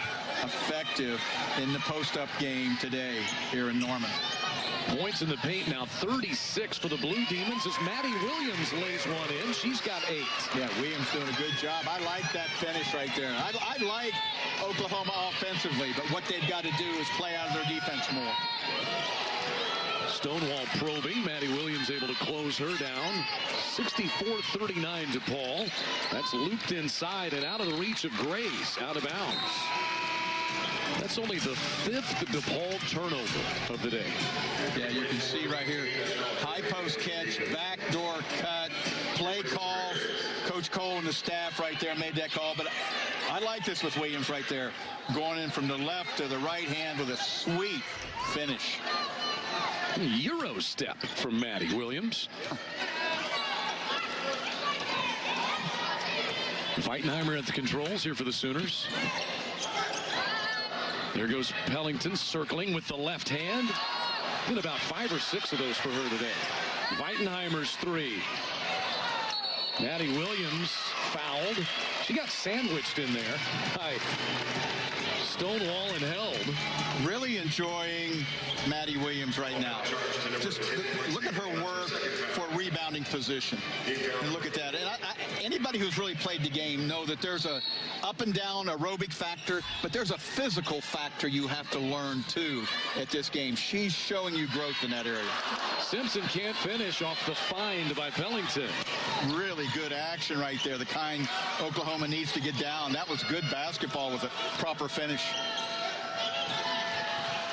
effective in the post-up game today here in Norman. Points in the paint now, 36 for the Blue Demons as Maddie Williams lays one in. She's got 8. Yeah, Williams doing a good job. I like that finish right there. I like Oklahoma offensively, but what they've got to do is play out of their defense more. Stonewall probing. Maddie Williams able to close her down. 64-39 DePaul. That's looped inside and out of the reach of Grays. Out of bounds. That's only the 5th DePaul turnover of the day. Yeah, you can see right here, high post catch, backdoor cut, play call. Coach Cole and the staff right there made that call, but I like this with Williams right there, going in from the left to the right hand with a sweet finish. Euro step from Maddie Williams. Weitenheimer at the controls here for the Sooners. There goes Pellington circling with the left hand. And about 5 or 6 of those for her today. Weitenheimer's 3. Maddie Williams fouled. She got sandwiched in there by Stonewall and Held. Really enjoying Maddie Williams right now. Just look at her work for rebounding position. And look at that. And anybody who's really played the game know that there's a up and down aerobic factor, but there's a physical factor you have to learn too at this game. She's showing you growth in that area. Simpson can't finish off the find by Pellington. Really good action right there, the kind Oklahoma needs to get down. That was good basketball with a proper finish.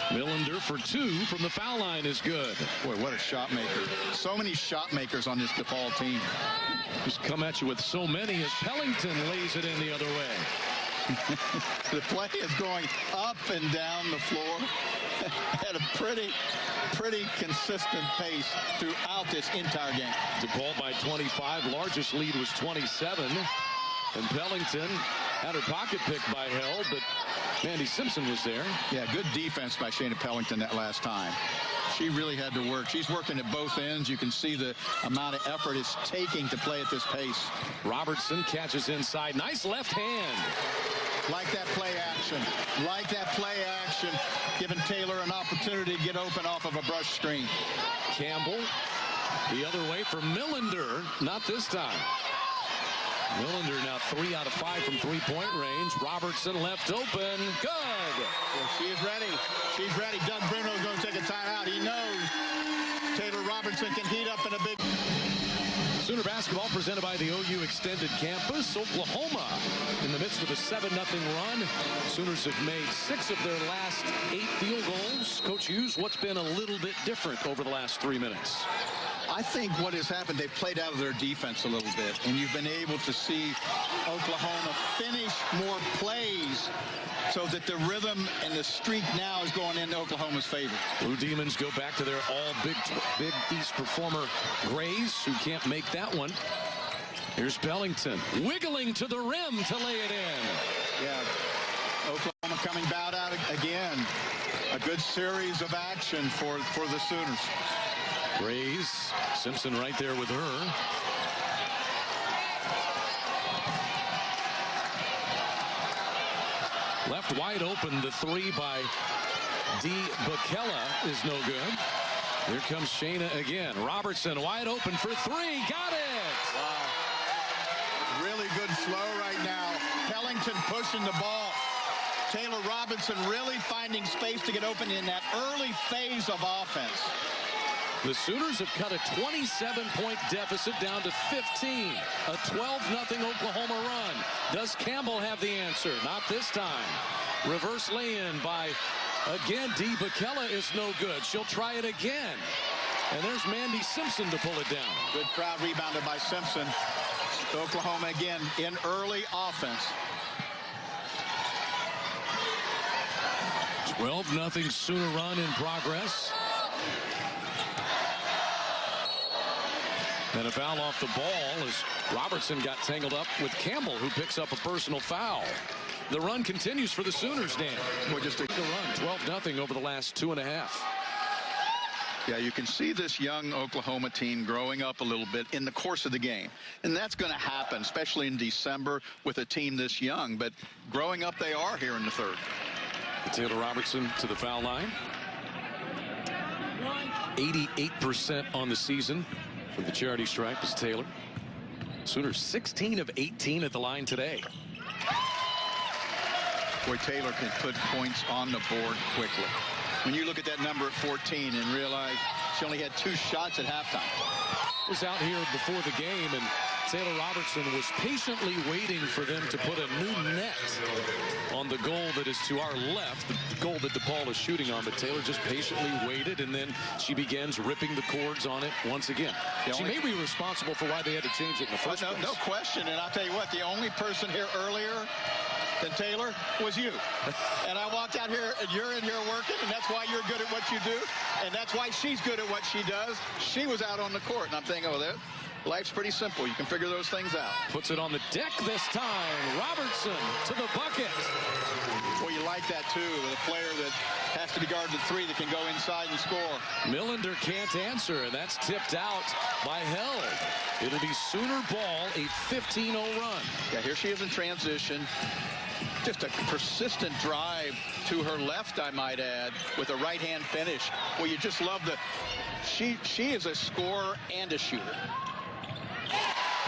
Millender for 2 from the foul line is good. Boy, what a shot maker. So many shot makers on this DePaul team. Just come at you with so many as Pellington lays it in the other way. The play is going up and down the floor at a pretty consistent pace throughout this entire game. DePaul by 25. Largest lead was 27. And Pellington had her pocket picked by Held, but Mandy Simpson was there. Yeah, good defense by Shayna Pellington that last time. She really had to work. She's working at both ends. You can see the amount of effort it's taking to play at this pace. Robertson catches inside. Nice left hand. Like that play action. Like that play action. Giving Taylor an opportunity to get open off of a brush screen. Campbell the other way for Millender. Not this time. Millender now 3 out of 5 from three-point range. Robertson left open. Good. Well, she is ready. She's ready. Doug Bruno's going to take a timeout. He knows Taylor Robertson can heat up in a big... Sooner basketball presented by the OU Extended Campus. Oklahoma in the midst of a 7-0 run. Sooners have made 6 of their last 8 field goals. Coach Hughes, what's been a little bit different over the last 3 minutes? I think what has happened, they've played out of their defense a little bit, and you've been able to see Oklahoma finish more plays so that the rhythm and the streak now is going into Oklahoma's favor. Blue Demons go back to their all-Big East performer, Grays, who can't make that one. Here's Pellington, wiggling to the rim to lay it in. Yeah, Oklahoma coming back out again. A good series of action for the Sooners. Grays, Simpson right there with her. Left wide open, the 3 by DePaul is no good. Here comes Shayna again. Robertson wide open for 3, got it! Wow. Really good flow right now. Pellington pushing the ball. Taylor Robinson really finding space to get open in that early phase of offense. The Sooners have cut a 27-point deficit down to 15. A 12-0 Oklahoma run. Does Campbell have the answer? Not this time. Reverse lay-in by, again, DePaul is no good. She'll try it again. And there's Mandy Simpson to pull it down. Good crowd rebounded by Simpson. Oklahoma again in early offense. 12-0 Sooner run in progress. And a foul off the ball as Robertson got tangled up with Campbell, who picks up a personal foul. The run continues for the Sooners, Dan. Well, just a run, 12-0 over the last 2.5. Yeah, you can see this young Oklahoma team growing up a little bit in the course of the game. And that's going to happen, especially in December with a team this young. But growing up they are here in the third. Taylor Robertson to the foul line. 88% on the season for the charity stripe is Taylor. Sooners 16 of 18 at the line today. Boy, Taylor can put points on the board quickly. When you look at that number at 14 and realize she only had 2 shots at halftime. Was out here before the game, and Taylor Robertson was patiently waiting for them to put a new net on the goal that is to our left, the goal that DePaul is shooting on. But Taylor just patiently waited, and then she begins ripping the cords on it once again. She may be responsible for why they had to change it in the first place. No question, and I'll tell you what, the only person here earlier than Taylor was you. And I walked out here, and you're in here working, and that's why you're good at what you do, and that's why she's good at what she does. She was out on the court, and I'm thinking, oh, that life's pretty simple. You can figure those things out. Puts it on the deck this time. Robertson to the bucket. Well, you like that, too, with a player that has to be guarded at 3 that can go inside and score. Millender can't answer, and that's tipped out by Held. It'll be Sooner ball, a 15-0 run. Yeah, here she is in transition. Just a persistent drive to her left, I might add, with a right-hand finish. Well, you just love the... She is a scorer and a shooter.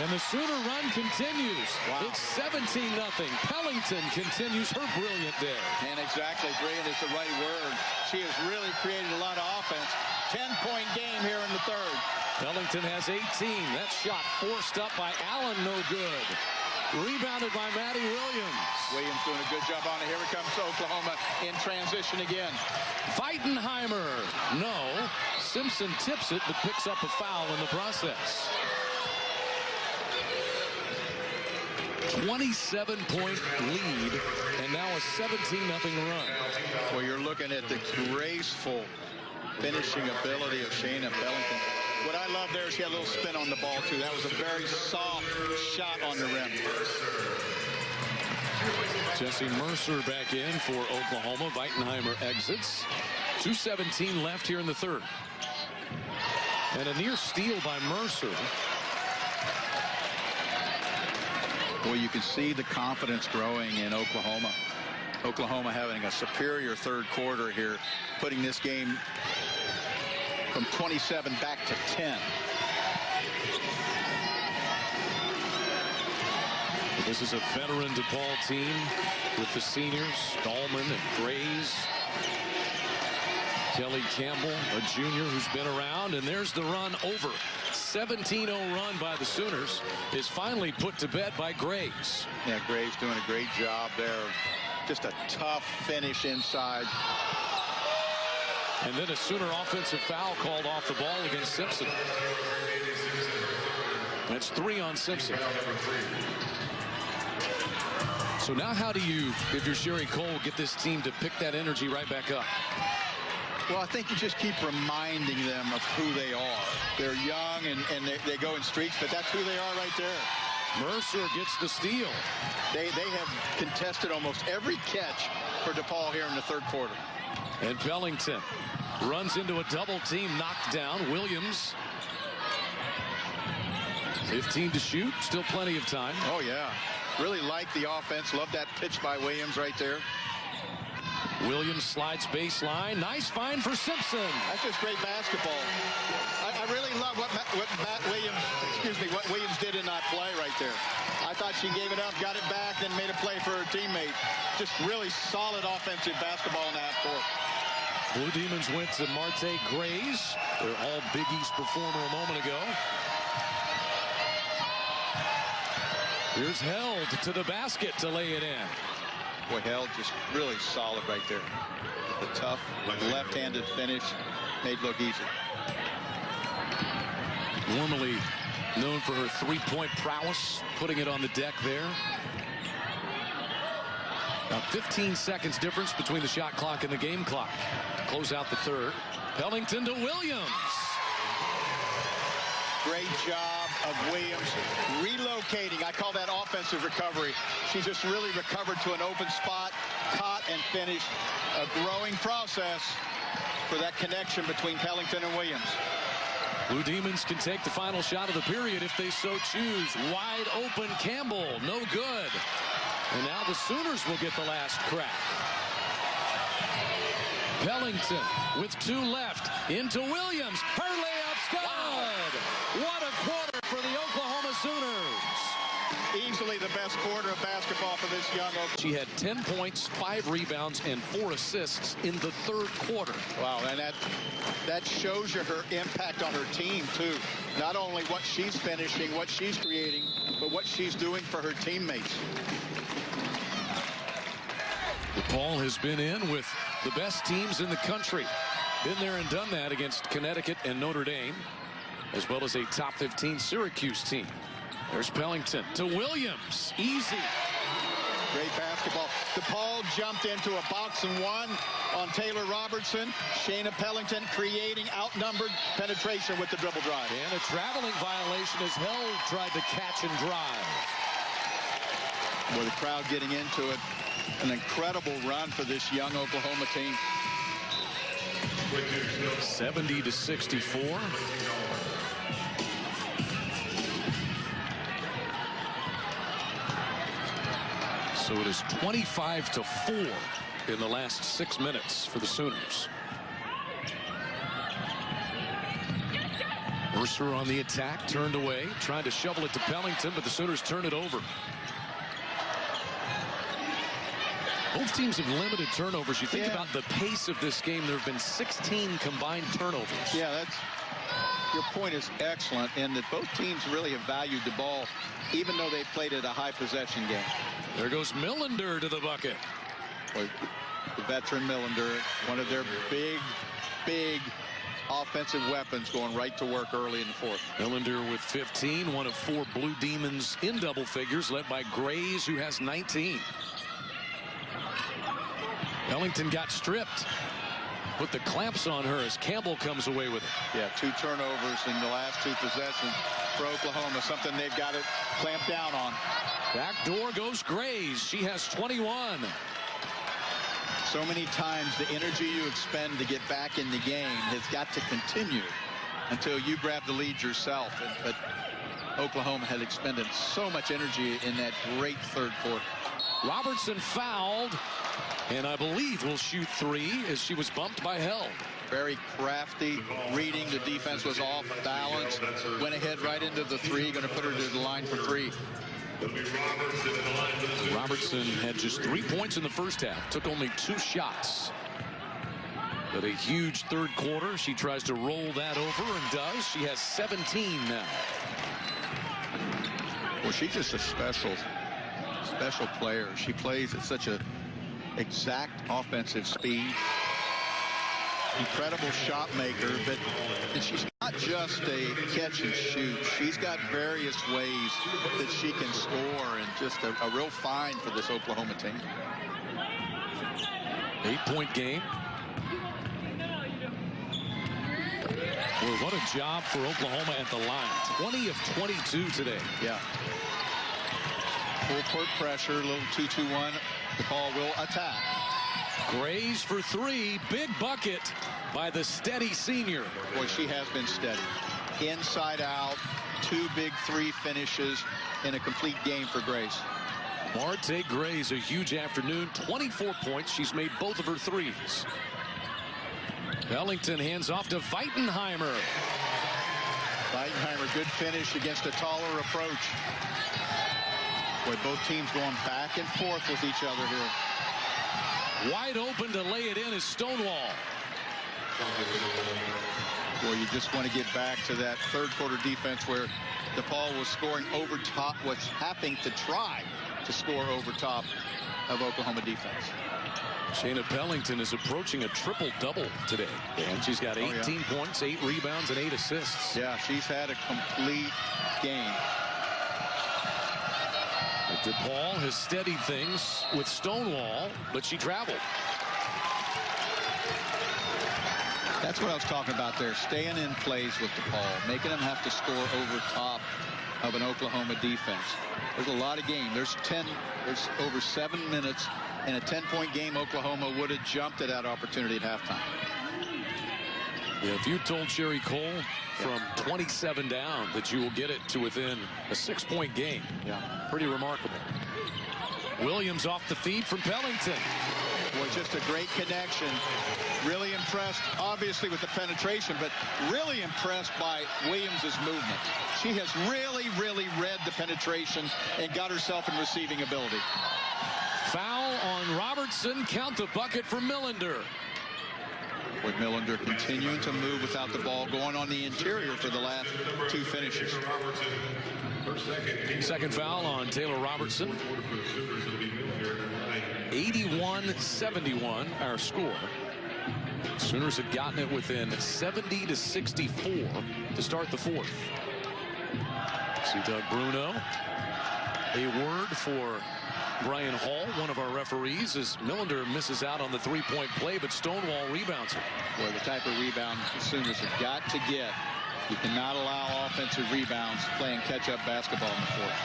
And the Sooner run continues. Wow. It's 17-0. Pellington continues her brilliant day. And exactly, brilliant is the right word. She has really created a lot of offense. 10-point game here in the third. Pellington has 18. That shot forced up by Allen, no good. Rebounded by Maddie Williams. Williams doing a good job on it. Here it comes Oklahoma in transition again. Weitenheimer, no. Simpson tips it, but picks up a foul in the process. 27-point lead, and now a 17-0 run. Well, you're looking at the graceful finishing ability of Shayna Pellington. What I love there is she had a little spin on the ball, too. That was a very soft shot on the rim. Jessie Mercer back in for Oklahoma. Weitenheimer exits. 2:17 left here in the third. And a near steal by Mercer. Well, you can see the confidence growing in Oklahoma. Oklahoma having a superior third quarter here, putting this game from 27 back to 10. This is a veteran DePaul team with the seniors, Dahlman and Grays. Kelly Campbell, a junior who's been around, and there's the run over. 17-0 run by the Sooners is finally put to bed by Grays. Yeah, Grays doing a great job there. Just a tough finish inside. And then a Sooner offensive foul called off the ball against Simpson. That's 3 on Simpson. So now how do you, if you're Sherry Cole, get this team to pick that energy right back up? Well, I think you just keep reminding them of who they are. They're young and they go in streaks, but that's who they are right there. Mercer gets the steal. They have contested almost every catch for DePaul here in the third quarter. And Pellington runs into a double team, knocked down. Williams, 15 to shoot, still plenty of time. Oh, yeah. Really like the offense. Love that pitch by Williams right there. Williams slides baseline. Nice find for Simpson. That's just great basketball. I really love what Williams did in that play right there. I thought she gave it up, got it back, then made a play for her teammate. Just really solid offensive basketball in the half court. Blue Demons went to Marte Grays, their all Big East performer a moment ago. Here's Held to the basket to lay it in. Boy, Held just really solid right there. The tough left-handed finish made look easy. Normally known for her three-point prowess, putting it on the deck there. About 15 seconds difference between the shot clock and the game clock. Close out the third. Pellington to Williams. Great job of Williams relocating. I call that offensive recovery. She just really recovered to an open spot, caught and finished. A growing process for that connection between Pellington and Williams. Blue Demons can take the final shot of the period if they so choose. Wide open Campbell, no good. And now the Sooners will get the last crack. Pellington with 2 left into Williams. Her layup's good. Wow. What a quarter for the Oklahoma Sooners. Easily the best quarter of basketball for this young Oklahoma. She had 10 points, 5 rebounds, and 4 assists in the third quarter. Wow, and that shows you her impact on her team, too. Not only what she's finishing, what she's creating, but what she's doing for her teammates. DePaul has been in with the best teams in the country. Been there and done that against Connecticut and Notre Dame, as well as a top 15 Syracuse team. There's Pellington to Williams. Easy. Great basketball. DePaul jumped into a box and one on Taylor Robertson. Shayna Pellington creating outnumbered penetration with the dribble drive. And a traveling violation as Held tried to catch and drive. Boy, the crowd getting into it. An incredible run for this young Oklahoma team. 70-64. So it is 25-4 in the last 6 minutes for the Sooners. Mercer on the attack, turned away, trying to shovel it to Pellington, but the Sooners turn it over. Both teams have limited turnovers. You think about the pace of this game. There have been 16 combined turnovers. Yeah, your point is excellent, in that both teams really have valued the ball, even though they played at a high possession game. There goes Millender to the bucket. Boy, the veteran Millender, one of their big offensive weapons, going right to work early in the fourth. Millender with 15, one of 4 Blue Demons in double figures, led by Grays, who has 19. Pellington got stripped. Put the clamps on her as Campbell comes away with it. Yeah, 2 turnovers in the last 2 possessions for Oklahoma, something they've got to clamp down on. Back door goes Grays. She has 21. So many times the energy you expend to get back in the game has got to continue until you grab the lead yourself. But Oklahoma had expended so much energy in that great third quarter. Robertson fouled, and I believe will shoot 3 as she was bumped by Held. Very crafty reading. The defense was off balance. Went ahead right into the 3. Going to put her to the line for 3. Robertson had just 3 points in the first half. Took only 2 shots. But a huge third quarter. She tries to roll that over and does. She has 17 now. Well, she's just a special player. She plays at such a exact offensive speed. Incredible shot maker, but she's not just a catch and shoot. She's got various ways that she can score, and just a real find for this Oklahoma team. 8-point game. Well, what a job for Oklahoma at the line. 20 of 22 today. Yeah. Full court pressure, a little 2-2-1. DePaul will attack. Grays for 3. Big bucket by the steady senior. Boy, she has been steady. Inside out, 2 big 3 finishes in a complete game for Grays. Marte Grays, a huge afternoon. 24 points. She's made both of her 3s. Pellington hands off to Weitenheimer. Weitenheimer, good finish against a taller approach. Boy, both teams going back and forth with each other here. Wide open to lay it in is Stonewall. Well, you just want to get back to that third quarter defense where DePaul was scoring over top, was having to try to score over top of Oklahoma defense. Shayna Pellington is approaching a triple-double today. And she's got 18 points, 8 rebounds, and 8 assists. Yeah, she's had a complete game. DePaul has steadied things with Stonewall, but she traveled. That's what I was talking about there. Staying in plays with DePaul, making them have to score over top of an Oklahoma defense. There's a lot of game. There's over 7 minutes. In a 10-point game, Oklahoma would have jumped at that opportunity at halftime. Yeah, if you told Sherry Cole from 27 down that you will get it to within a 6-point game, pretty remarkable. Williams off the feed from Pellington. Was just a great connection. Really impressed, obviously, with the penetration, but really impressed by Williams's movement. She has really, really read the penetration and got herself in receiving ability. Foul on Robertson. Count the bucket for Millender. With Millender continuing to move without the ball, going on the interior for the last 2 finishes. Second foul on Taylor Robertson. 81-71 our score. Sooners had gotten it within 70-64 to start the fourth. See Doug Bruno. A word for Brian Hall, one of our referees, as Millender misses out on the 3-point play, but Stonewall rebounds it. Well, the type of rebound the Sooners have got to get. You cannot allow offensive rebounds playing catch-up basketball in the fourth.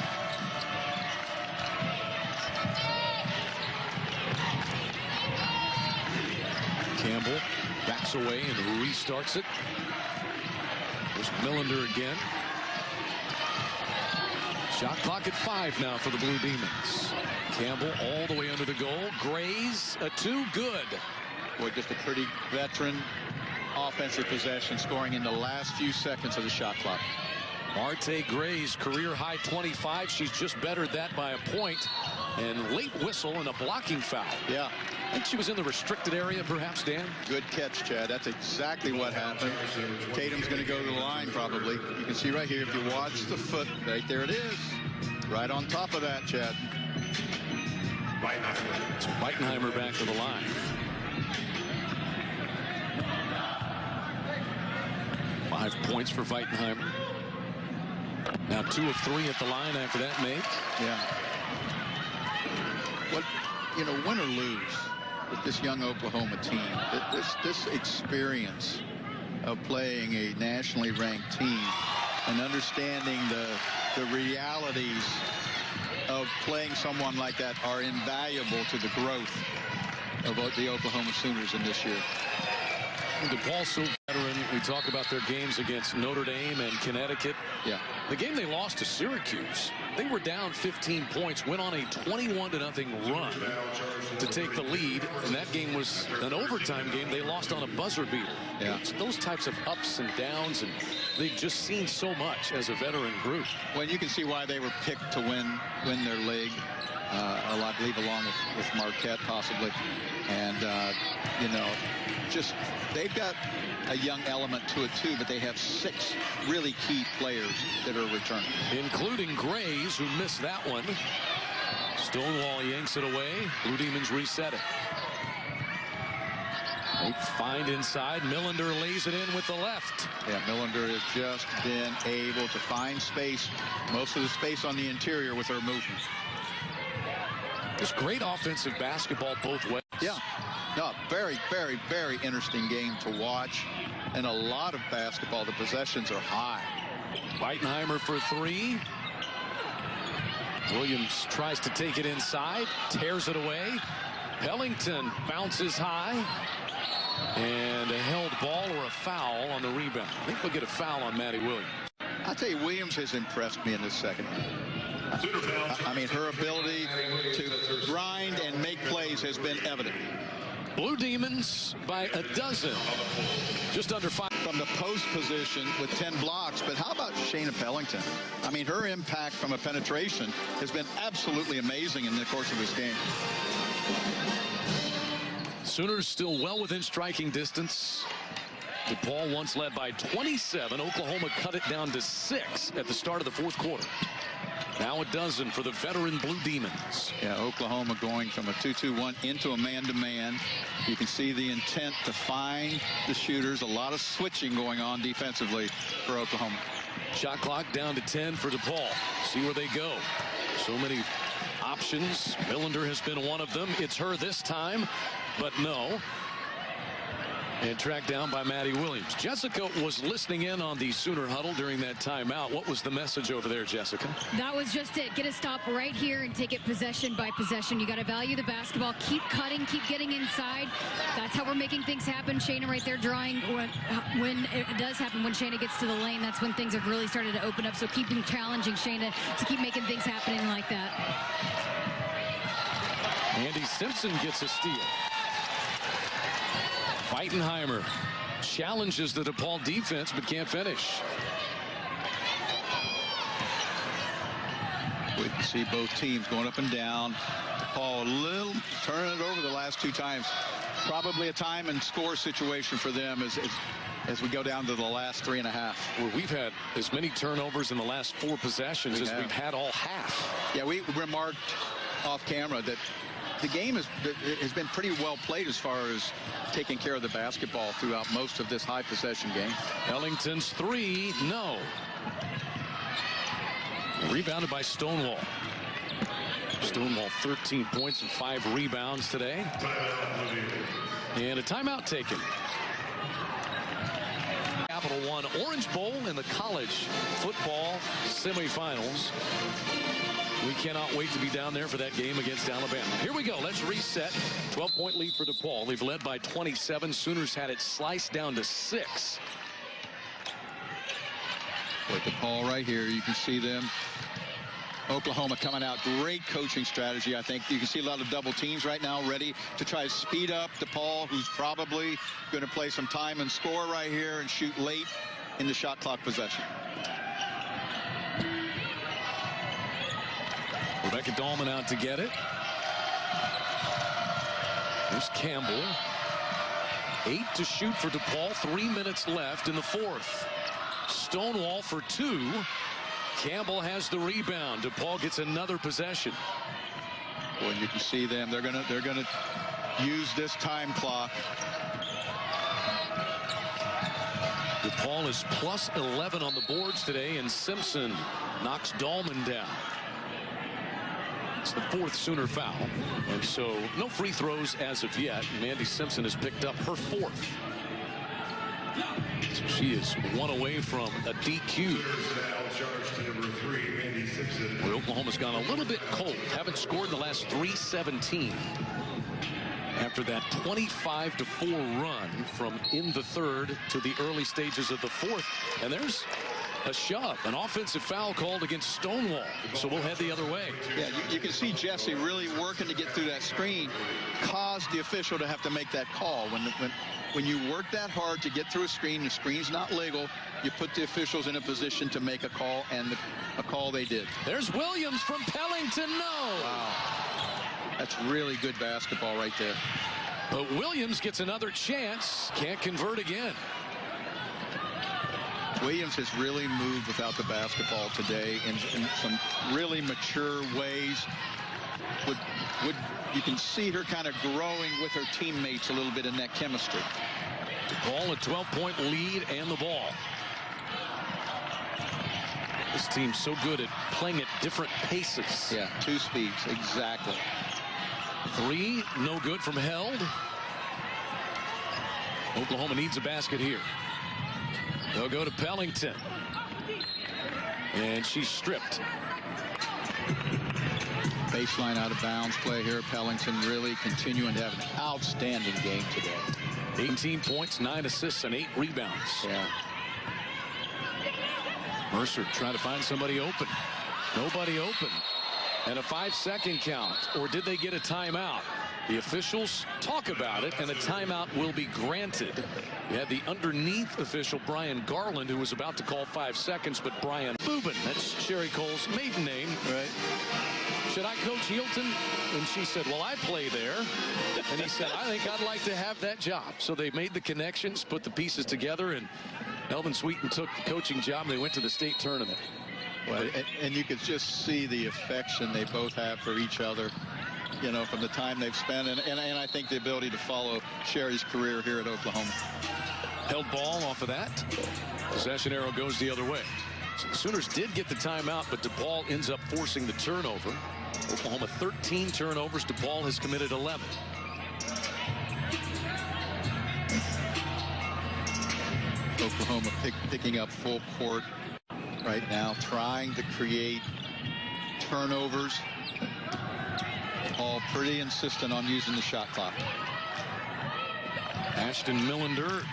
Campbell backs away and restarts it. There's Millender again. Shot clock at 5 now for the Blue Demons. Campbell all the way under the goal. Grays, a 2, good. Boy, just a pretty veteran offensive possession, scoring in the last few seconds of the shot clock. Marte Gray's career high 25. She's just bettered that by a point. And late whistle and a blocking foul. Yeah. I think she was in the restricted area, perhaps, Dan. Good catch, Chad. That's exactly what happened. Tatum's going to go to the line, probably. You can see right here, if you watch the foot, right there it is. Right on top of that, Chad. So Weitenheimer back to the line. Five points for Weitenheimer. Now 2 of 3 at the line after that make. Yeah. What, you know, win or lose with this young Oklahoma team, this experience of playing a nationally ranked team and understanding the realities of playing someone like that are invaluable to the growth of the Oklahoma Sooners in this year. DePaul so veteran. We talk about their games against Notre Dame and Connecticut. Yeah. The game they lost to Syracuse, they were down 15 points, went on a 21-0 run to take the lead, and that game was an overtime game. They lost on a buzzer beater. Yeah. It's those types of ups and downs, and they've just seen so much as a veteran group. Well, you can see why they were picked to win their league. I believe along with Marquette possibly, and you know, just they've got a young element to it too, but they have 6 really key players that are returning, including Grays, who missed that one. Stonewall yanks it away. Blue Demons reset it. They find inside. Millender lays it in with the left. Yeah, Millender has just been able to find space, most of the space on the interior with her movement. Just great offensive basketball both ways. Yeah. No, very, very, very interesting game to watch. And a lot of basketball. The possessions are high. Weitenheimer for 3. Williams tries to take it inside. Tears it away. Pellington bounces high. And a held ball or a foul on the rebound. I think we'll get a foul on Maddie Williams. I'll tell you, Williams has impressed me in this second. I mean, her ability to grind and make plays has been evident. Blue Demons by a dozen. Just under 5. From the post position with 10 blocks. But how about Shayna Pellington? I mean, her impact from a penetration has been absolutely amazing in the course of this game. Sooners still well within striking distance. DePaul once led by 27. Oklahoma cut it down to 6 at the start of the fourth quarter. Now a dozen for the veteran Blue Demons. Yeah, Oklahoma going from a 2-2-1 into a man-to-man. You can see the intent to find the shooters. A lot of switching going on defensively for Oklahoma. Shot clock down to 10 for DePaul. See where they go. So many options. Millender has been one of them. It's her this time, but no. And tracked down by Maddie Williams. Jessica was listening in on the Sooner huddle during that timeout. What was the message over there, Jessica? That was just it. Get a stop right here and take it possession by possession. You got to value the basketball. Keep cutting. Keep getting inside. That's how we're making things happen. Shayna right there drawing. When it does happen, when Shayna gets to the lane, that's when things have really started to open up. So keeping challenging Shayna to keep making things happening like that. Andy Simpson gets a steal. Weitenheimer challenges the DePaul defense but can't finish. We can see both teams going up and down. DePaul a little turning it over the last 2 times. Probably a time and score situation for them as we go down to the last 3.5. Well, we've had as many turnovers in the last 4 possessions as we've had all half. Yeah, we remarked off camera that the game has been pretty well played as far as taking care of the basketball throughout most of this high possession game. Ellington's 3, no. Rebounded by Stonewall. Stonewall 13 points and 5 rebounds today. And a timeout taken. Capital One Orange Bowl in the college football semifinals. We cannot wait to be down there for that game against Alabama. Here we go. Let's reset. 12-point lead for DePaul. They've led by 27. Sooners had it sliced down to 6. With DePaul right here, you can see them. Oklahoma coming out. Great coaching strategy, I think. You can see a lot of double teams right now ready to try to speed up DePaul, who's probably going to play some time and score right here and shoot late in the shot clock possession. Rebecca Dahlman out to get it. There's Campbell. 8 to shoot for DePaul. 3 minutes left in the fourth. Stonewall for 2. Campbell has the rebound. DePaul gets another possession. Well, you can see them. They're gonna use this time clock. DePaul is plus 11 on the boards today, and Simpson knocks Dahlman down. It's the 4th Sooner foul, and so no free throws as of yet. Mandy Simpson has picked up her 4th. So she is 1 away from a DQ. Well, Oklahoma's gone a little bit cold. Haven't scored in the last 3:17. After that 25-4 run from in the 3rd to the early stages of the 4th. And there's a shove, an offensive foul called against Stonewall. So we'll head the other way. Yeah, you can see Jesse really working to get through that screen, caused the official to have to make that call. When you work that hard to get through a screen, the screen's not legal, you put the officials in a position to make a call, and a call they did. There's Williams from Pellington. No. Wow. That's really good basketball right there. But Williams gets another chance. Can't convert again. Williams has really moved without the basketball today in some really mature ways. You can see her kind of growing with her teammates a little bit in that chemistry. DePaul a 12-point lead and the ball. This team's so good at playing at different paces. Yeah, 2 speeds, exactly. 3, no good from Held. Oklahoma needs a basket here. They'll go to Pellington. And she's stripped. Baseline out of bounds play here. Pellington really continuing to have an outstanding game today. 18 points, 9 assists, and 8 rebounds. Yeah. Mercer trying to find somebody open. Nobody open. And a 5-second count. Or did they get a timeout? The officials talk about it, and a timeout will be granted. You had the underneath official, Brian Garland, who was about to call 5 seconds, but Brian Boobin, that's Sherry Cole's maiden name. Right. should I coach Hilton? And she said, well, I play there. And he said, I think I'd like to have that job. So they made the connections, put the pieces together, and Elvin Sweeten took the coaching job, and they went to the state tournament. Well, and you could just see the affection they both have for each other, you know, from the time they've spent. And I think the ability to follow Sherry's career here at Oklahoma. Held ball off of that. Possession arrow goes the other way. So the Sooners did get the timeout, but DePaul ends up forcing the turnover. Oklahoma 13 turnovers. DePaul has committed 11. Oklahoma picking up full court right now, trying to create turnovers. All pretty insistent on using the shot clock. Ashton Millender.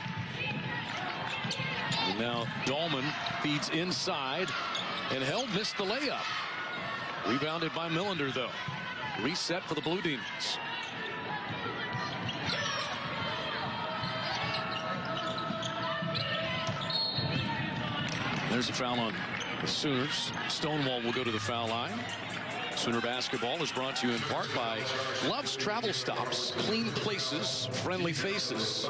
And now Dahlman feeds inside, and Held missed the layup. Rebounded by Millender, though. Reset for the Blue Demons. There's a foul on the Sooners. Stonewall will go to the foul line. Sooner basketball is brought to you in part by Love's Travel Stops. Clean places, friendly faces.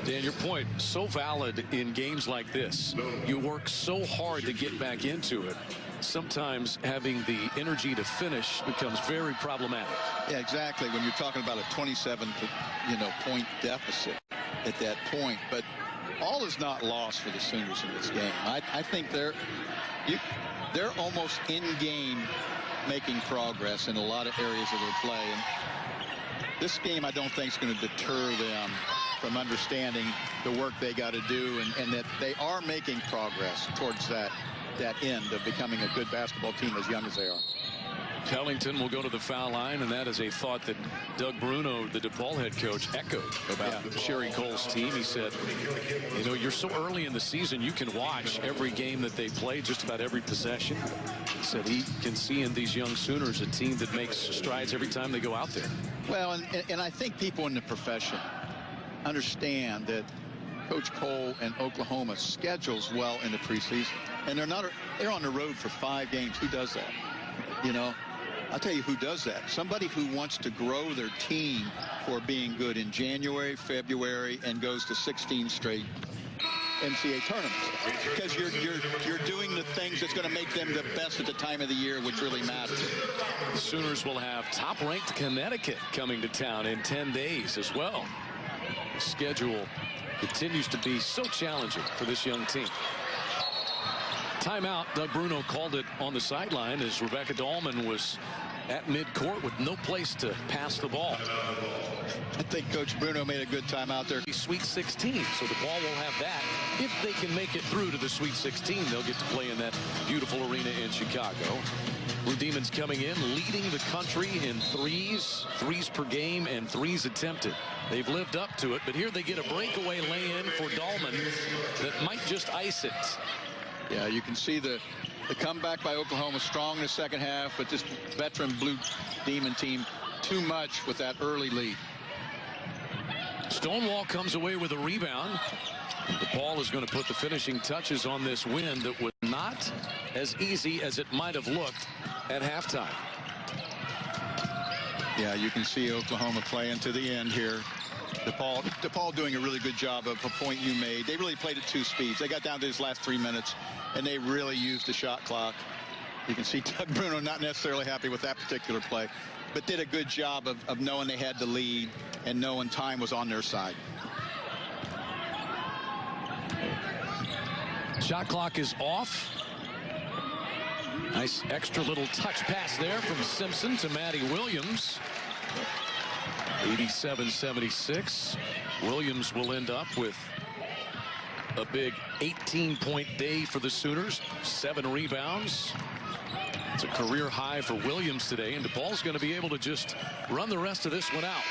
Dan, your point, so valid in games like this. You work so hard to get back into it. Sometimes having the energy to finish becomes very problematic. Yeah, exactly. When you're talking about a 27 point deficit at that point. But all is not lost for the Sooners in this game. I think they're almost in game making progress in a lot of areas of their play. And this game, I don't think, is going to deter them from understanding the work they got to do, and that they are making progress towards that end of becoming a good basketball team as young as they are. Tellington will go to the foul line, and that is a thought that Doug Bruno, the DePaul head coach, echoed about Sherry Cole's team. He said, you know, you're so early in the season, you can watch every game that they play, just about every possession. He said he can see in these young Sooners a team that makes strides every time they go out there. Well, and I think people in the profession understand that Coach Cole and Oklahoma schedules well in the preseason, and they're on the road for 5 games. Who does that? You know, I'll tell you who does that. Somebody who wants to grow their team for being good in January, February, and goes to 16 straight NCAA tournaments. Because you're doing the things that's going to make them the best at the time of the year, which really matters. The Sooners will have top-ranked Connecticut coming to town in 10 days as well. The schedule continues to be so challenging for this young team. Timeout. Doug Bruno called it on the sideline as Rebecca Dahlman was at midcourt with no place to pass the ball. I think Coach Bruno made a good timeout there. Sweet 16, so DePaul will have that. If they can make it through to the Sweet 16, they'll get to play in that beautiful arena in Chicago. Blue Demons coming in, leading the country in threes per game, and threes attempted. They've lived up to it, but here they get a breakaway lay-in for Dahlman that might just ice it. Yeah, you can see the comeback by Oklahoma, strong in the second half, but this veteran Blue Demon team too much with that early lead. Stonewall comes away with a rebound. DePaul is going to put the finishing touches on this win that was not as easy as it might have looked at halftime. Yeah, you can see Oklahoma playing to the end here. DePaul doing a really good job of a point you made. They really played at 2 speeds. They got down to his last 3 minutes, and they really used the shot clock. You can see Doug Bruno not necessarily happy with that particular play, but did a good job of knowing they had the lead and knowing time was on their side. Shot clock is off. Nice extra little touch pass there from Simpson to Maddie Williams. 87-76. Williams will end up with a big 18-point day for the Sooners. 7 rebounds. It's a career high for Williams today, and DePaul's going to be able to just run the rest of this one out.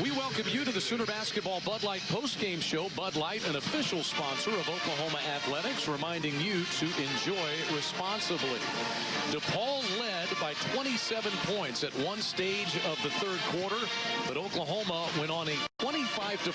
We welcome you to the Sooner Basketball Bud Light postgame show. Bud Light, an official sponsor of Oklahoma Athletics, reminding you to enjoy responsibly. DePaul led by 27 points at one stage of the third quarter, but Oklahoma went on a 25-4